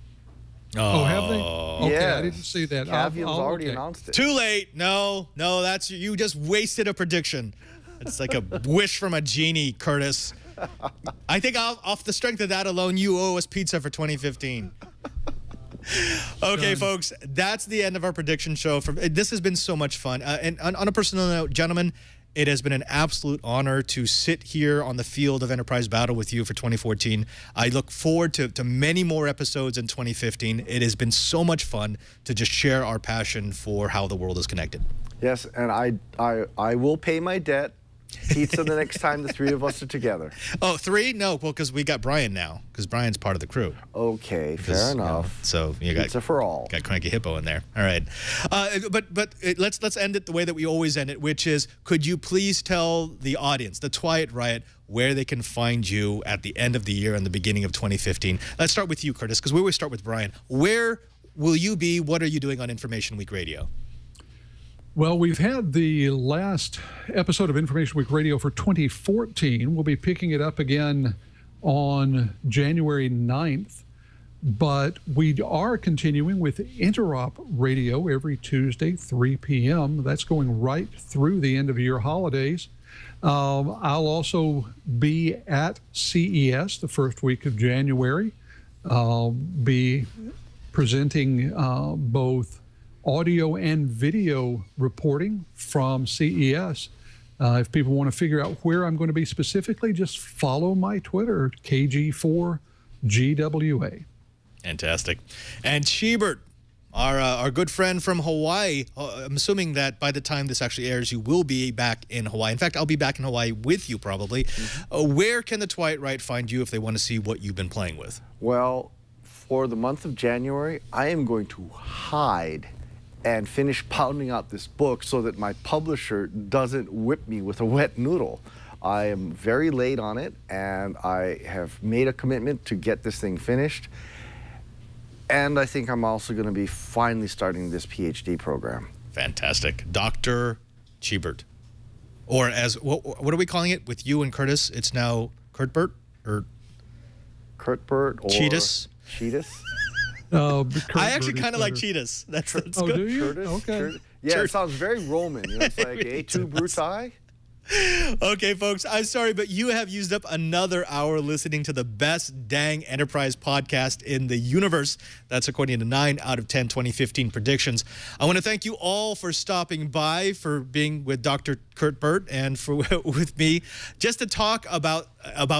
Oh, have they? Okay, Yeah. I didn't see that. Cavium's already okay. announced it. Too late. No, that's you just wasted a prediction. It's like a wish from a genie, Curtis. I think off the strength of that alone, you owe us pizza for 2015. Okay, folks, that's the end of our prediction show. This has been so much fun. And on a personal note, gentlemen, it has been an absolute honor to sit here on the field of Enterprise Battle with you for 2014. I look forward to many more episodes in 2015. It has been so much fun to just share our passion for how the world is connected. Yes, and I will pay my debt. Pizza the next time the three of us are together. Oh, 3? No, well, because we got Brian now, because Brian's part of the crew. Okay, fair enough. So you got Pizza for all. Got Cranky Hippo in there. All right, but let's end it the way that we always end it, which is, could you please tell the audience, the Twilight Riot, where they can find you at the end of the year and the beginning of 2015? Let's start with you, Curtis, because we always start with Brian. Where will you be? What are you doing on Information Week Radio? Well, we've had the last episode of Information Week Radio for 2014. We'll be picking it up again on January 9th. But we are continuing with Interop Radio every Tuesday, 3 p.m. That's going right through the end of year holidays. I'll also be at CES the first week of January. I'll be presenting both audio and video reporting from CES. If people want to figure out where I'm going to be specifically, just follow my Twitter, KG4GWA. Fantastic. And Cheebert, our good friend from Hawaii, I'm assuming that by the time this actually airs, you will be back in Hawaii. In fact, I'll be back in Hawaii with you probably. Where can the Twilight Riot find you if they want to see what you've been playing with? Well, for the month of January, I am going to hide and finish pounding out this book so that my publisher doesn't whip me with a wet noodle. I am very late on it, and I have made a commitment to get this thing finished. And I think I'm also going to be finally starting this PhD program. Fantastic. Dr. Cheebert. Or as, what are we calling it with you and Curtis? It's now Kurtbert or Kurtbert or Cheetus? Cheetus? I actually kind of like Cheetus. That's good. Do you? Curtis? Okay. Curtis? Yeah, it sounds very Roman. You know, it's like A2 Brutai. Okay, folks, I'm sorry, but you have used up another hour listening to the best dang Enterprise podcast in the universe. That's according to 9 out of 10 2015 predictions. I want to thank you all for stopping by, for being with Dr. Kurt Burt, and for with me just to talk about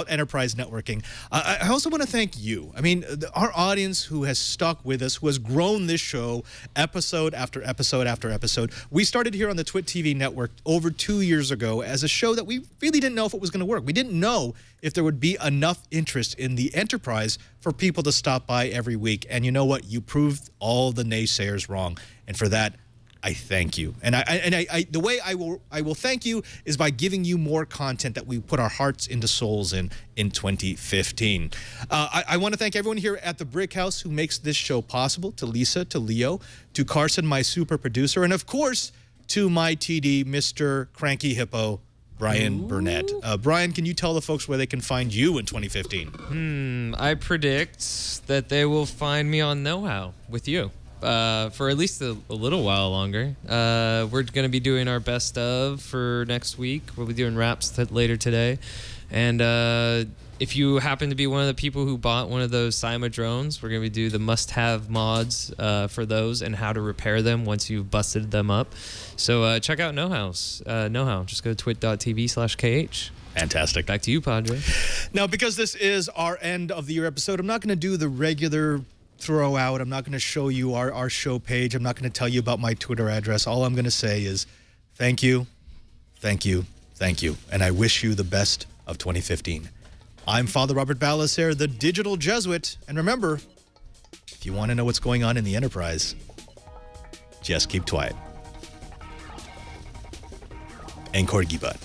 enterprise networking. I also want to thank you. I mean, our audience who has stuck with us, who has grown this show episode after episode after episode. We started here on the Twit TV network over 2 years ago as a show that we really didn't know if it was going to work. We didn't know if there would be enough interest in the enterprise for people to stop by every week. And you know what? You proved all the naysayers wrong. And for that, I thank you. And the way I will thank you is by giving you more content that we put our hearts into souls in 2015. I want to thank everyone here at the Brick House who makes this show possible, to Lisa, to Leo, to Carson, my super producer, and of course, to my TD, Mr. Cranky Hippo, Brian Burnett. Brian, can you tell the folks where they can find you in 2015? I predict that they will find me on Know How with you. For at least a little while longer. We're going to be doing our best of for next week. We'll be doing wraps later today. And if you happen to be one of the people who bought one of those Cyma drones, we're going to do the must-have mods for those and how to repair them once you've busted them up. So check out Know How. Just go to twit.tv/KH. Fantastic. Back to you, Padre. Now, because this is our end of the year episode, I'm not going to do the regular throw out. I'm not going to show you our show page. I'm not going to tell you about my Twitter address. All I'm going to say is thank you, thank you, thank you, and I wish you the best of 2015. I'm Father Robert Ballecer, the digital Jesuit, and remember, if you want to know what's going on in the Enterprise, just keep quiet. And Corgi Butt.